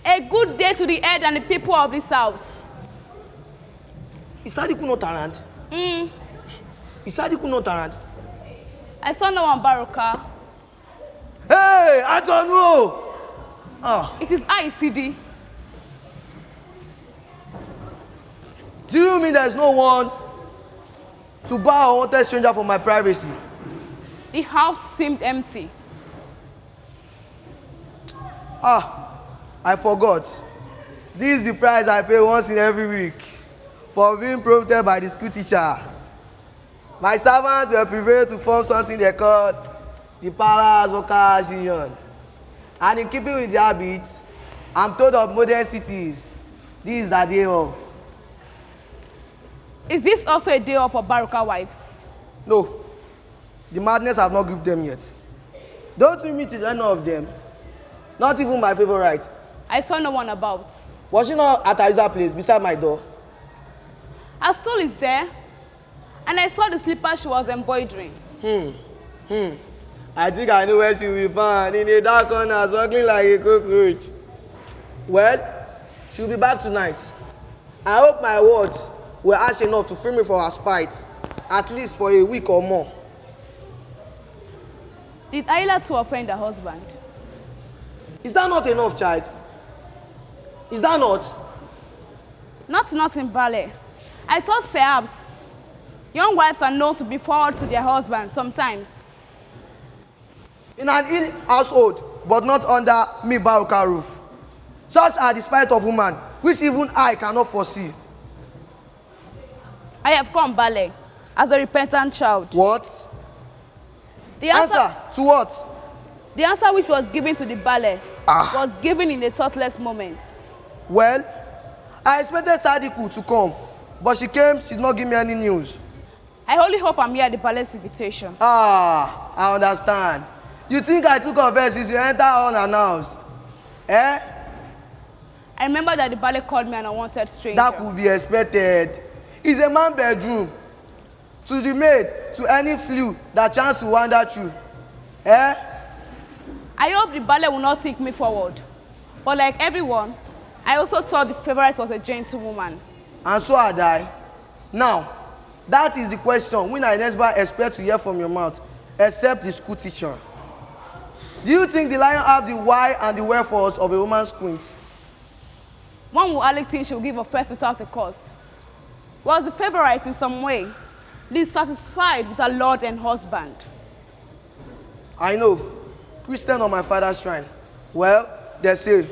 A good day to the head and the people of this house. Is Sadiku not around? Is Sadiku not around? I saw no one, Baruka. Hey, I don't know. It is I, CD. Do you mean there's no one to bar a wanted stranger for my privacy? The house seemed empty. I forgot. This is the price I pay once in every week for being prompted by the school teacher. My servants were prevailed to form something they called the Palace Workers Union. And in keeping with the habits, I'm told of modern cities. This is the day off. Is this also a day off for Baruka wives? No, the madness have not gripped them yet. Don't you meet with any of them? Not even my favorite. I saw no one about. Was she not at Aiza's place beside my door? Her stool is there, and I saw the slippers she was embroidering. I think I know where she will be found, in a dark corner, suckling like a cockroach. Well, she'll be back tonight. I hope my words were harsh enough to free me from her spite, at least for a week or more. Did Ayla to offend her husband? Is that not enough, child? Is that not? Not in ballet. I thought perhaps young wives are known to be forward to their husbands sometimes. In an ill household, but not under me Baruka roof. Such are the spite of woman, which even I cannot foresee. I have come, ballet, as a repentant child. What? The Answer to what? The answer which was given to the ballet was given in a thoughtless moment. Well, I expected Sadiku to come, but she came, she did not give me any news. I only hope I'm here at the ballet's invitation. I understand. You think I took offense since you entered unannounced? Eh? I remember that the ballet called me an unwanted stranger. That could be expected. It's a man's bedroom. To the maid, to any flew that chance to wander through. Eh? I hope the ballet will not take me forward. But like everyone, I also thought the favorite was a gentlewoman. And so had I. Now, that is the question when I never expect to hear from your mouth, except the school teacher. Do you think the lion have the why and the wherefores of a woman's squint? One will hardly think she will give offense without a cause. Was the favorite in some way dissatisfied with her lord and husband? I know. Christian on my father's shrine. Well, they say.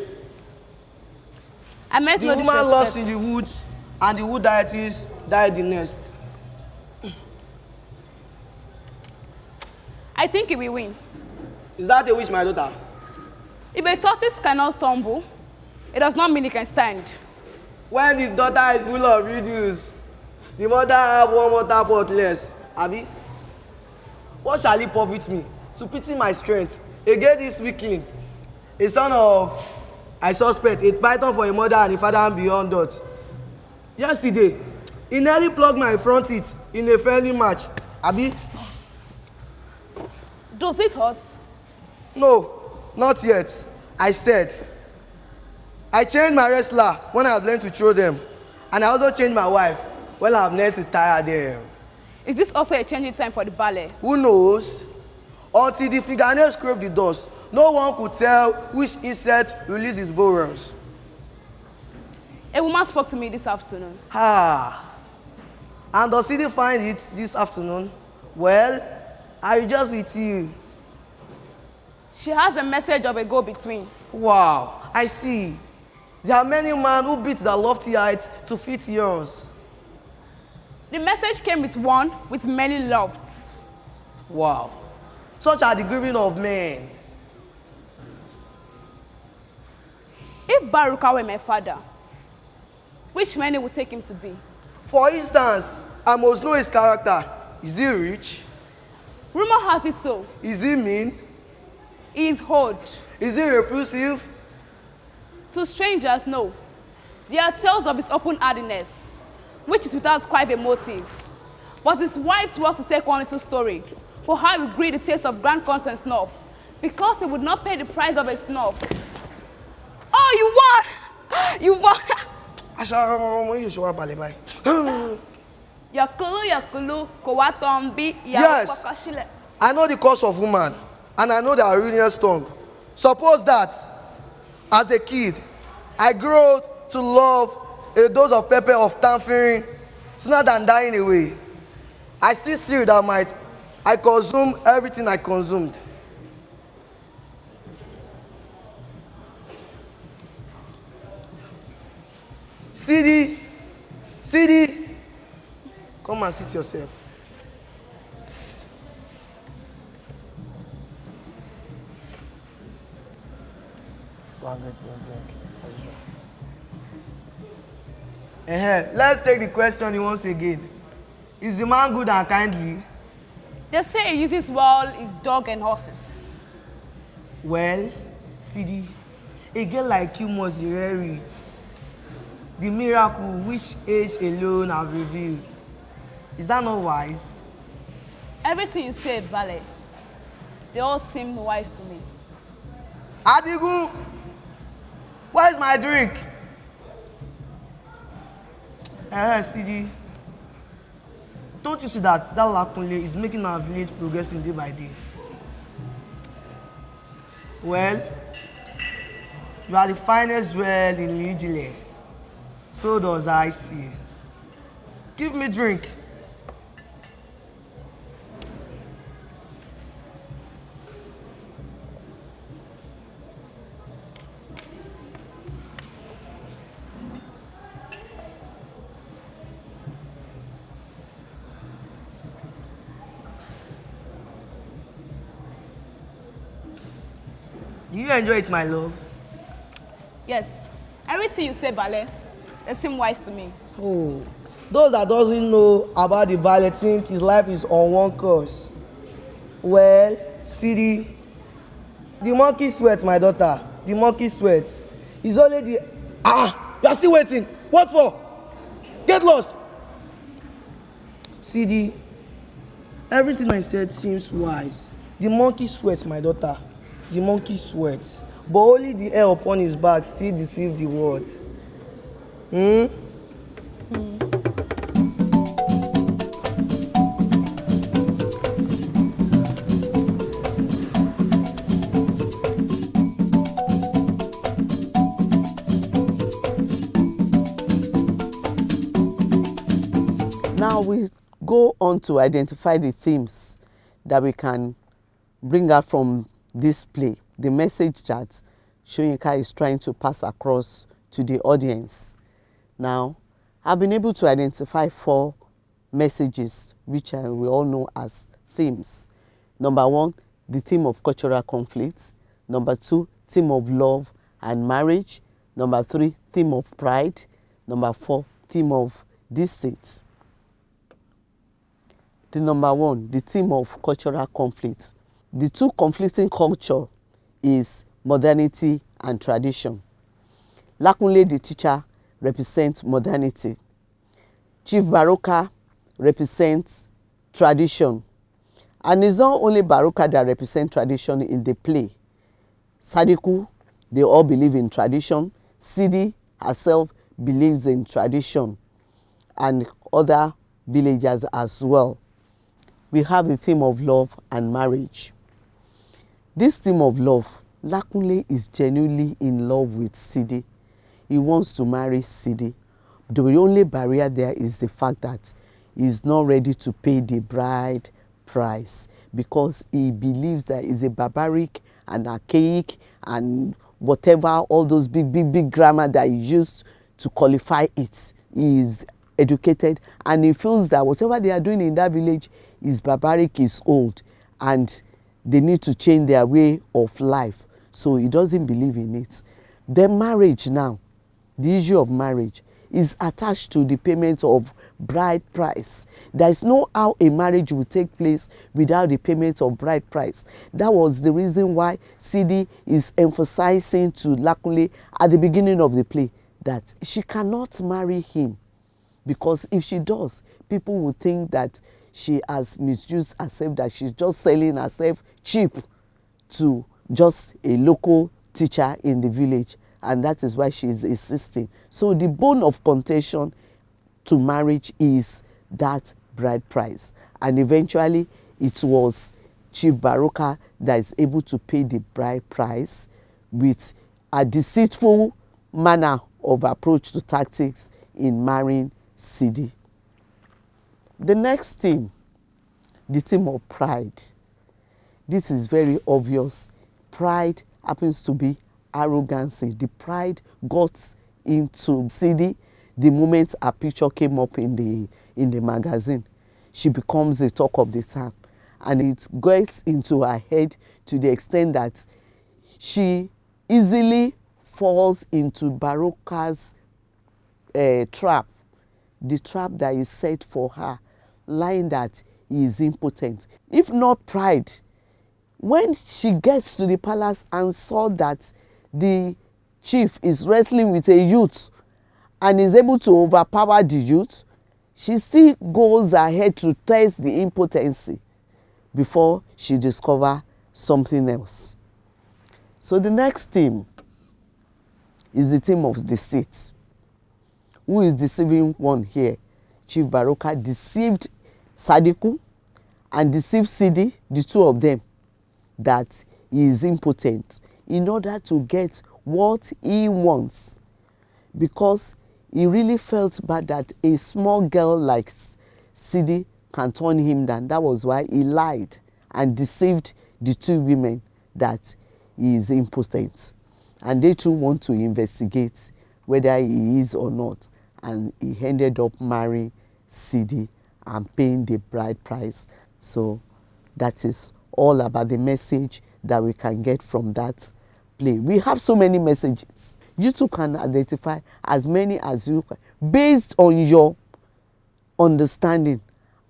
I meant The no woman disrespect. lost in the woods, and the wood deities died the nest. I think he will win. Is that a wish, my daughter? If a tortoise cannot tumble, it does not mean it can stand. When the daughter is full of riddles, the mother have one more tap pot less. Abi, what shall it profit me to pity my strength against this weakling, a son of, I suspect, a python for a mother and a father and beyond that. Yesterday, he nearly plugged my front teeth in a friendly match. Abi? Does it hurt? No, not yet. I said. I changed my wrestler when I have learned to throw them. And I also changed my wife when I have learned to tire them. Is this also a changing time for the ballet? Who knows? Until the fingernail scrape the dust, no one could tell which insect released its borers. A woman spoke to me this afternoon. And does he find it this afternoon? Well, I just with you. She has a message of a go-between. Wow, I see. There are many men who beat the lofty height to fit yours. The message came with one with many lofts. Wow, such are the grieving of men. If Baruka were my father, which many would take him to be? For instance, I must know his character. Is he rich? Rumor has it so. Is he mean? He is old. Is he repulsive? To strangers, no. There are tales of his open-heartedness, which is without quite a motive. But his wives were to take one little story, for how he grew the taste of grand corns and snuff, because he would not pay the price of a snuff. Oh, you won! You won! Aṣa, you should have balẹ̀ báyìí. Yakulu, Kowatombi, Yes. Yakukashile. I know the cause of woman, and I know their ruinous tongue. Suppose that, as a kid, I grew to love a dose of pepper of tampering sooner than dying away. I still see that might. I consume everything I consumed. CD, come and sit yourself. Let's take the question once again. Is the man good and kindly? They say he uses well his dog and horses. Well, CD, a girl like you must inherit the miracle which age alone have revealed. Is that not wise? Everything you say, Ballet, they all seem wise to me. Adigun, where's my drink? CD, don't you see that Lakunle is making our village progressing day by day? Well, you are the finest jewel in Lijile. So does I see. Give me drink. Do you enjoy it, my love? Yes, everything you say, Ballet, they seem wise to me. Oh, those that doesn't know about the ballet think his life is on one course. Well, CD, the monkey sweat, my daughter. The monkey sweat. It's only the... you are still waiting. What for? Get lost. CD, everything I said seems wise. The monkey sweat, my daughter. The monkey sweat. But only the hair upon his back still deceive the world. Now we go on to identify the themes that we can bring out from this play, the message that Soyinka is trying to pass across to the audience. Now, I've been able to identify 4 messages which we all know as themes. Number 1, the theme of cultural conflicts. Number 2, theme of love and marriage. Number 3, theme of pride. Number 4, theme of deceit. The number 1, the theme of cultural conflict. The 2 conflicting culture is modernity and tradition. Lakunle, the teacher, represents modernity. Chief Baroka represents tradition. And it's not only Baroka that represents tradition in the play. Sadiku, they all believe in tradition. Sidi herself believes in tradition. And other villagers as well. We have the theme of love and marriage. This theme of love, Lakunle is genuinely in love with Sidi. He wants to marry Sidi. The only barrier there is the fact that he's not ready to pay the bride price because he believes that it's a barbaric and archaic and whatever, all those big grammar that he used to qualify it. He is educated and he feels that whatever they are doing in that village is barbaric, is old, and they need to change their way of life. So he doesn't believe in it. Then marriage now, the issue of marriage is attached to the payment of bride price. There is no how a marriage will take place without the payment of bride price. That was the reason why Sidi is emphasizing to Lakunle at the beginning of the play that she cannot marry him, because if she does, people will think that she has misused herself, that she's just selling herself cheap to just a local teacher in the village, and that is why she is insisting. So the bone of contention to marriage is that bride price, and eventually it was Chief Baroka that is able to pay the bride price with a deceitful manner of approach to tactics in marrying Sidi. The next theme, the theme of pride. This is very obvious. Pride happens to be arrogancy. The pride got into Sidi the moment a picture came up in the magazine. She becomes the talk of the town, and it gets into her head to the extent that she easily falls into Baroka's trap, the trap that is set for her, lying that he is impotent. If not pride, when she gets to the palace and saw that the chief is wrestling with a youth and is able to overpower the youth, she still goes ahead to test the impotency before she discovers something else. So the next theme is the theme of deceit. Who is deceiving one here? Chief Baroka deceived Sadiku and deceived Sidi, the two of them, that he is impotent, in order to get what he wants, because he really felt bad that a small girl like Sidi can turn him down. That was why he lied and deceived the two women that he is impotent, and they too want to investigate whether he is or not, and he ended up marrying Sidi and paying the bride price. So that is all about the message that we can get from that play. We have so many messages. You too can identify as many as you can based on your understanding,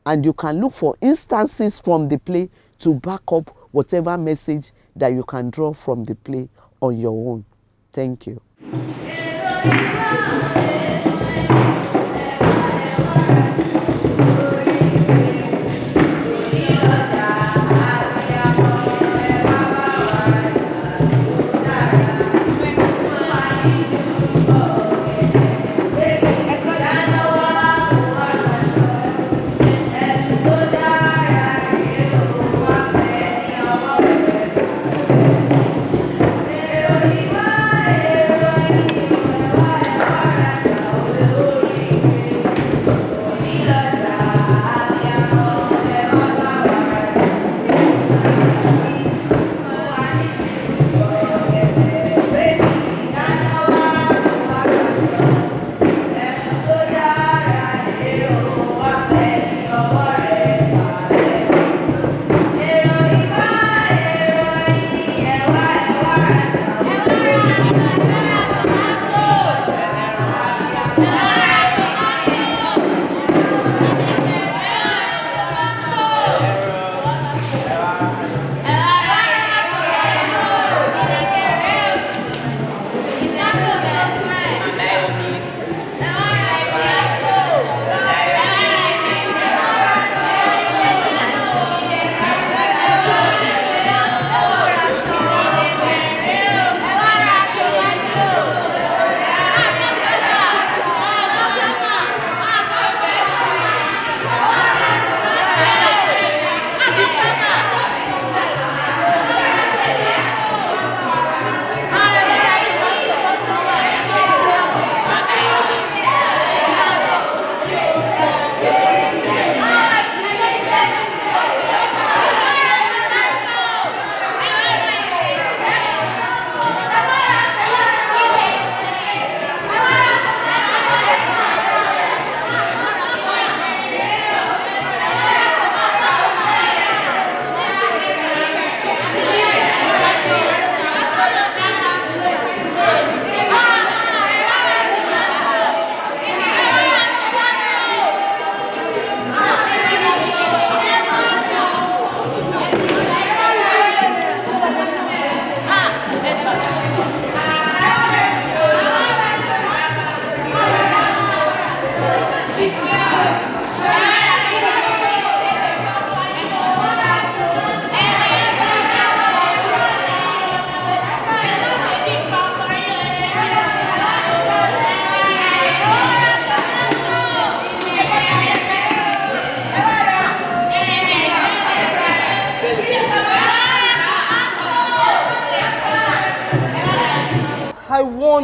and you can look for instances from the play to back up whatever message that you can draw from the play on your own. Thank you.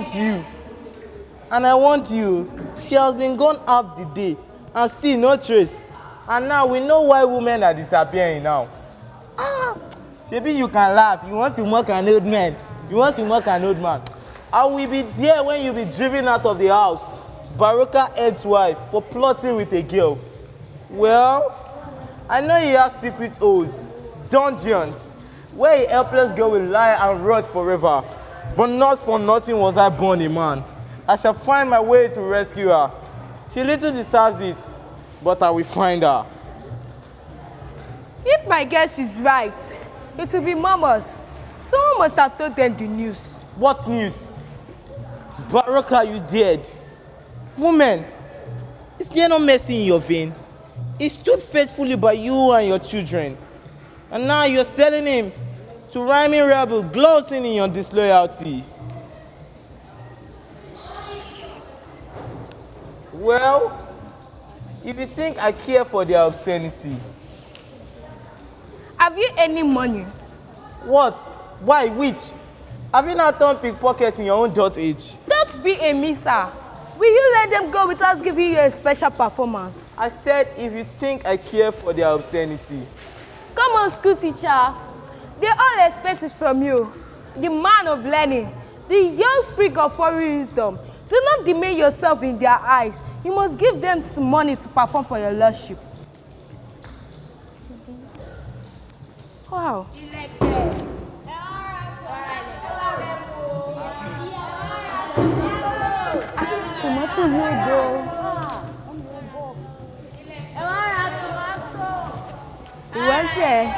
want you. And I want you. She has been gone half the day and still no trace. And now we know why women are disappearing now. Maybe you can laugh. You want to mock an old man. You want to mock an old man. I will be there when you be driven out of the house. Baroka Ed's wife for plotting with a girl. Well, I know he has secret holes, dungeons, where a helpless girl will lie and rot forever. But not for nothing was I born a man. I shall find my way to rescue her. She little deserves it, but I will find her. If my guess is right, it will be Mama's. Someone must have told them the news. What news? Baroka, you dead. Woman, is there no mercy in your vein? He stood faithfully by you and your children. And now you're selling him to rhyming rebel, gloating in your disloyalty. Well, if you think I care for their obscenity. Have you any money? What? Why? Which? Have you not done pickpocket in your own dot age? Don't be a misser. Will you let them go without giving you a special performance? I said if you think I care for their obscenity. Come on, school teacher. They all expect it from you. The man of learning, the young sprig of foreign wisdom. Do not demean yourself in their eyes. You must give them some money to perform for your lordship. Wow. Went here.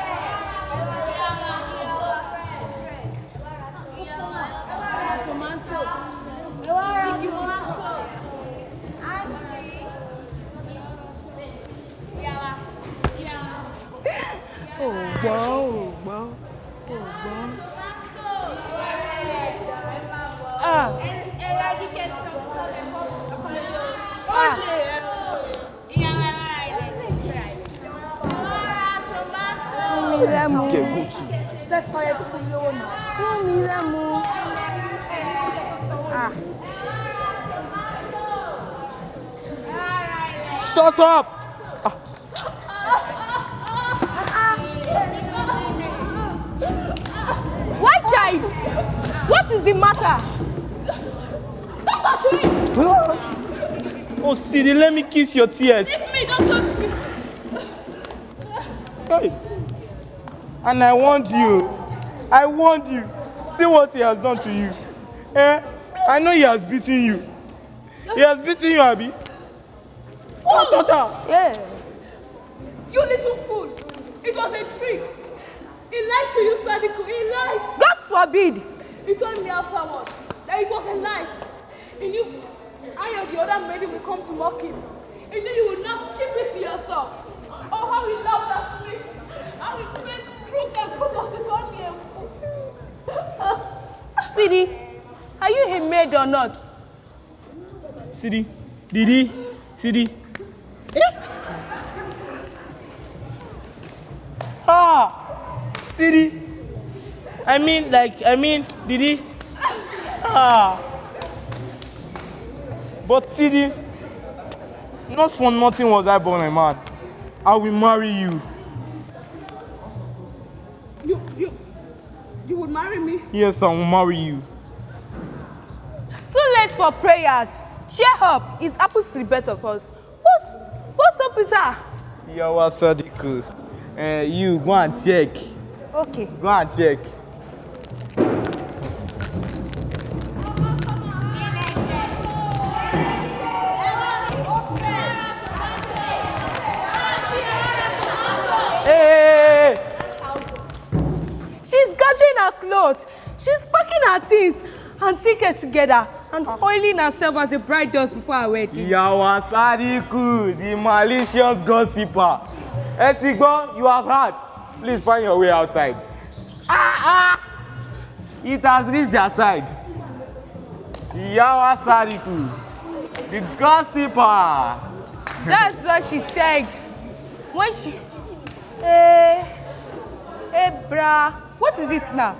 Shut up! Why, child? What is the matter? Don't touch me! Oh, Sidi, let me kiss your tears. Leave me, don't touch me! Hey. And I want you. I want you. See what he has done to you. I know he has beaten you. He has beaten you, Abi. Don't touch her. Yeah. You little fool! It was a trick! He lied to you, Sadiku. He lied! God forbid! He told me afterwards that it was a lie. He knew I and the other maiden will come to mock him. He knew you would not keep it to yourself. Oh, how he laughed at me! How his face crooked and crooked to call me a fool. Sidi, are you a maid or not? Sidi, Didi, Sidi. Sidi. Didi. But Sidi, not for nothing was I born a man. I will marry you. You would marry me? Yes, I will marry you. Too late for prayers. Cheer up. It happens to the best of us. What's up with her? Yawa Sadiku. You go and check. Okay. Go and check. Hey! She's gathering her clothes. She's packing her things and tickets together and oiling herself as a bride does before her wedding. Yawa Sadiku, the malicious gossiper. Etigbo, you have heard. Please find your way outside. It has reached their side. Yawa Sadiku, the gossiper. That's what she said. When she... Hey, brah. What is it now?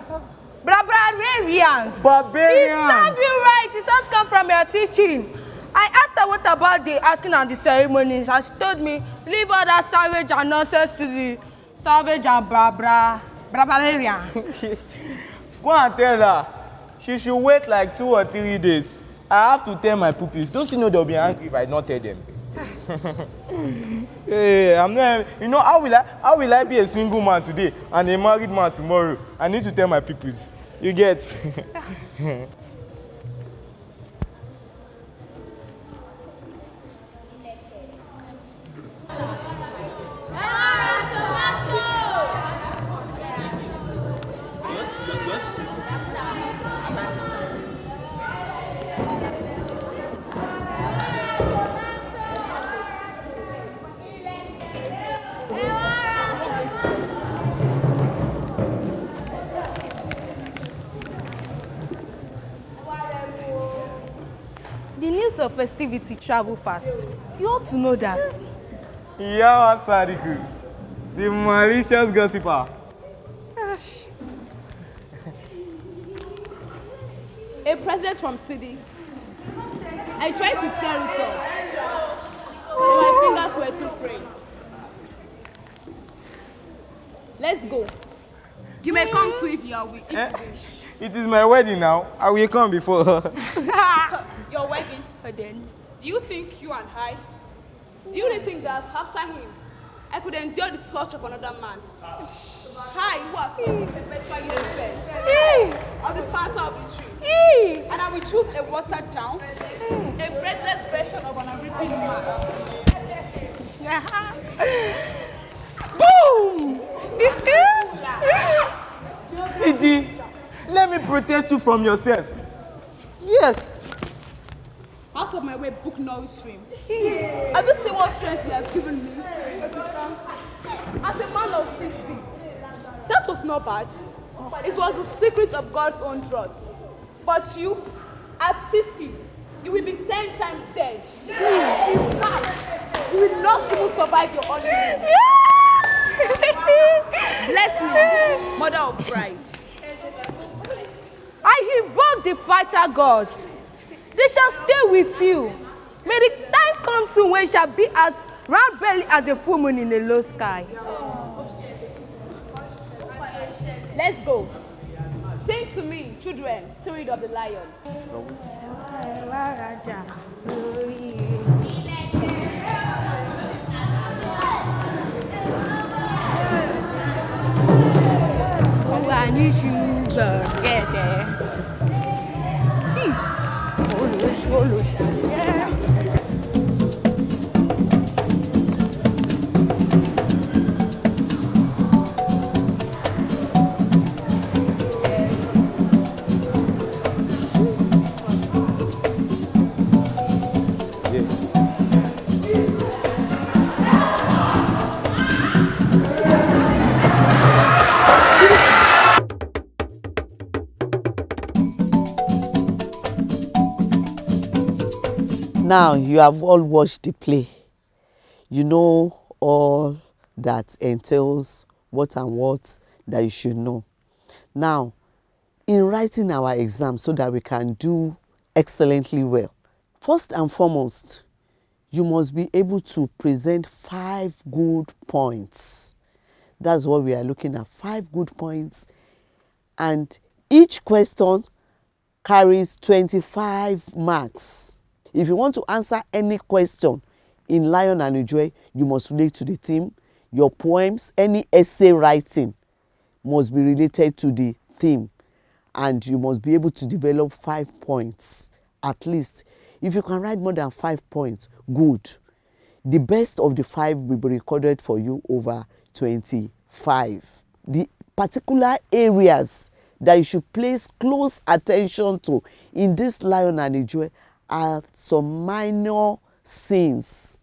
Barbarians. Barbarian. It served you right. It just come from your teaching. I asked her what about the asking and the ceremonies, and she told me, leave all that savage and nonsense to the savage and barbarian. Go and tell her. She should wait like 2 or 3 days. I have to tell my pupils. Don't you know they'll be angry if I don't tell them? Hey, I'm not. You know, how will I be a single man today and a married man tomorrow? I need to tell my pupils. You get? The news of festivity travel fast. You ought to know that. Yeah, Sadiku. The malicious gossiper. A present from Sidi. I tried to tear it off, but my fingers were too free. Let's go. You may come too if you are weak. It is my wedding now. I will come before. Your wedding. But then, do you think you and I, do you really think that after him, I could endure the torture of another man? I, who have been perpetually the first of the path of the tree, and I will choose a watered down, a breathless version of an unreaping man. Boom! Sidi, let me protect you from yourself. Yes. Out of my way, book Norwich stream. Have you seen what strength he has given me? As a man of 60, that was not bad. It was the secret of God's own drought. But you, at 60, you will be 10 times dead. In fact, you will not even survive your only life. Bless me, mother of bride. I invoke the fighter gods. They shall stay with you. May the time come soon when it shall be as round belly as a full moon in the low sky. Let's go. Sing to me, children, Spirit of the Lion. Oh, I need sugar, get there. Now you have all watched the play. You know all that entails what and what that you should know. Now, in writing our exam so that we can do excellently well, first and foremost, you must be able to present 5 good points. That's what we are looking at, 5 good points. And each question carries 25 marks. If you want to answer any question in Lion and Ujue, you must relate to the theme. Your poems, any essay writing must be related to the theme. And you must be able to develop 5 points at least. If you can write more than 5 points, good. The best of the 5 will be recorded for you over 25. The particular areas that you should place close attention to in this Lion and Ujue are some minor scenes,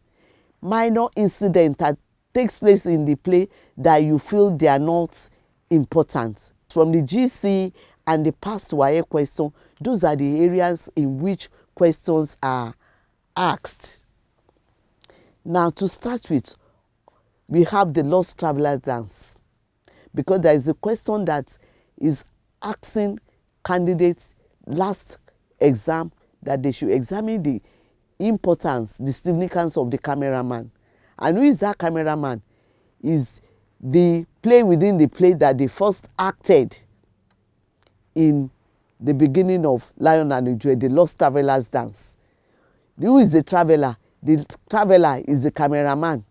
minor incident that takes place in the play that you feel they are not important. From the GC and the past WAEC question, those are the areas in which questions are asked. Now, to start with, we have the Lost Traveler's Dance, because there is a question that is asking candidates last exam that they should examine the importance, the significance of the cameraman. And who is that cameraman? Is the play within the play that they first acted in the beginning of Lion and the Jewel, the Lost Traveler's Dance. Who is the traveler? The traveler is the cameraman.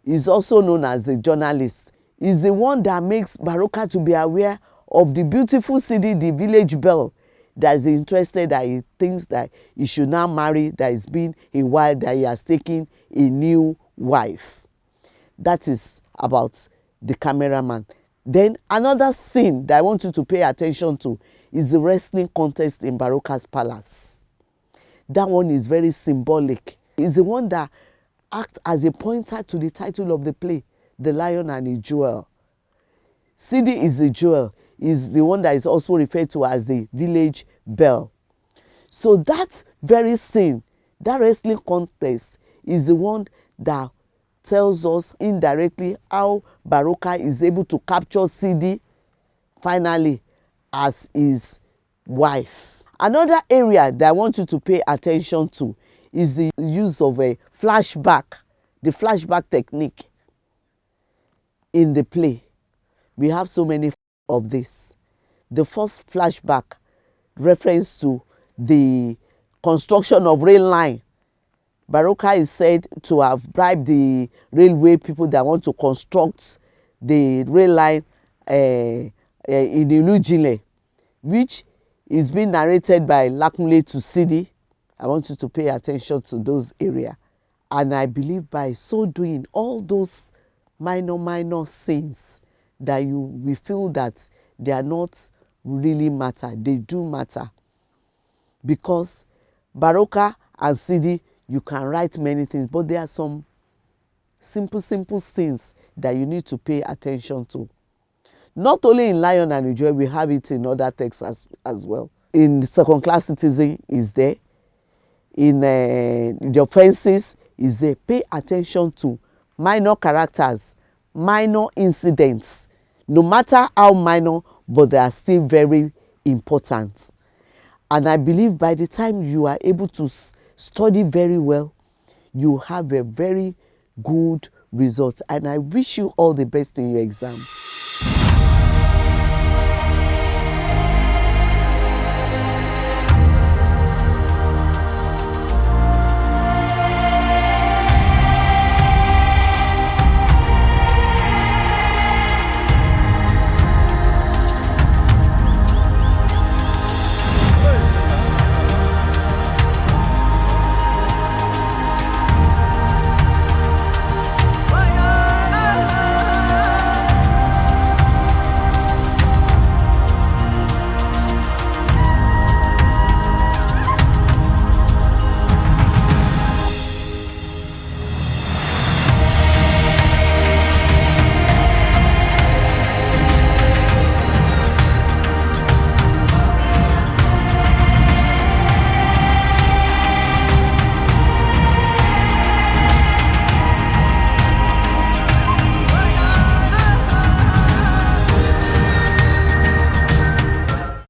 He's also known as the journalist. He's the one that makes Baroka to be aware of the beautiful city, the village belle, that is interested, that he thinks that he should now marry, that it's been a while, that he has taken a new wife. That is about the cameraman. Then another scene that I want you to pay attention to is the wrestling contest in Baroka's palace. That one is very symbolic. It's the one that acts as a pointer to the title of the play, The Lion and the Jewel. Sidi is the jewel, is the one that is also referred to as the village belle. So that very scene, that wrestling contest, is the one that tells us indirectly how Baroka is able to capture Sidi finally as his wife. Another area that I want you to pay attention to is the use of a flashback, the flashback technique in the play. We have so many of this. The first flashback reference to the construction of rail line. Baroka is said to have bribed the railway people that want to construct the rail line in Ilujile, which is being narrated by Lakunle to Sidi. I want you to pay attention to those areas. And I believe by so doing, all those minor scenes that we feel that they are not really matter, they do matter. Because Baroka and Sidi, you can write many things, but there are some simple scenes that you need to pay attention to. Not only in Lion and the Jewel, we have it in other texts as well. In Second Class Citizen is there. In the Offences is there. Pay attention to minor characters, minor incidents. No matter how minor, but they are still very important. And I believe by the time you are able to study very well, you have a very good result. And I wish you all the best in your exams.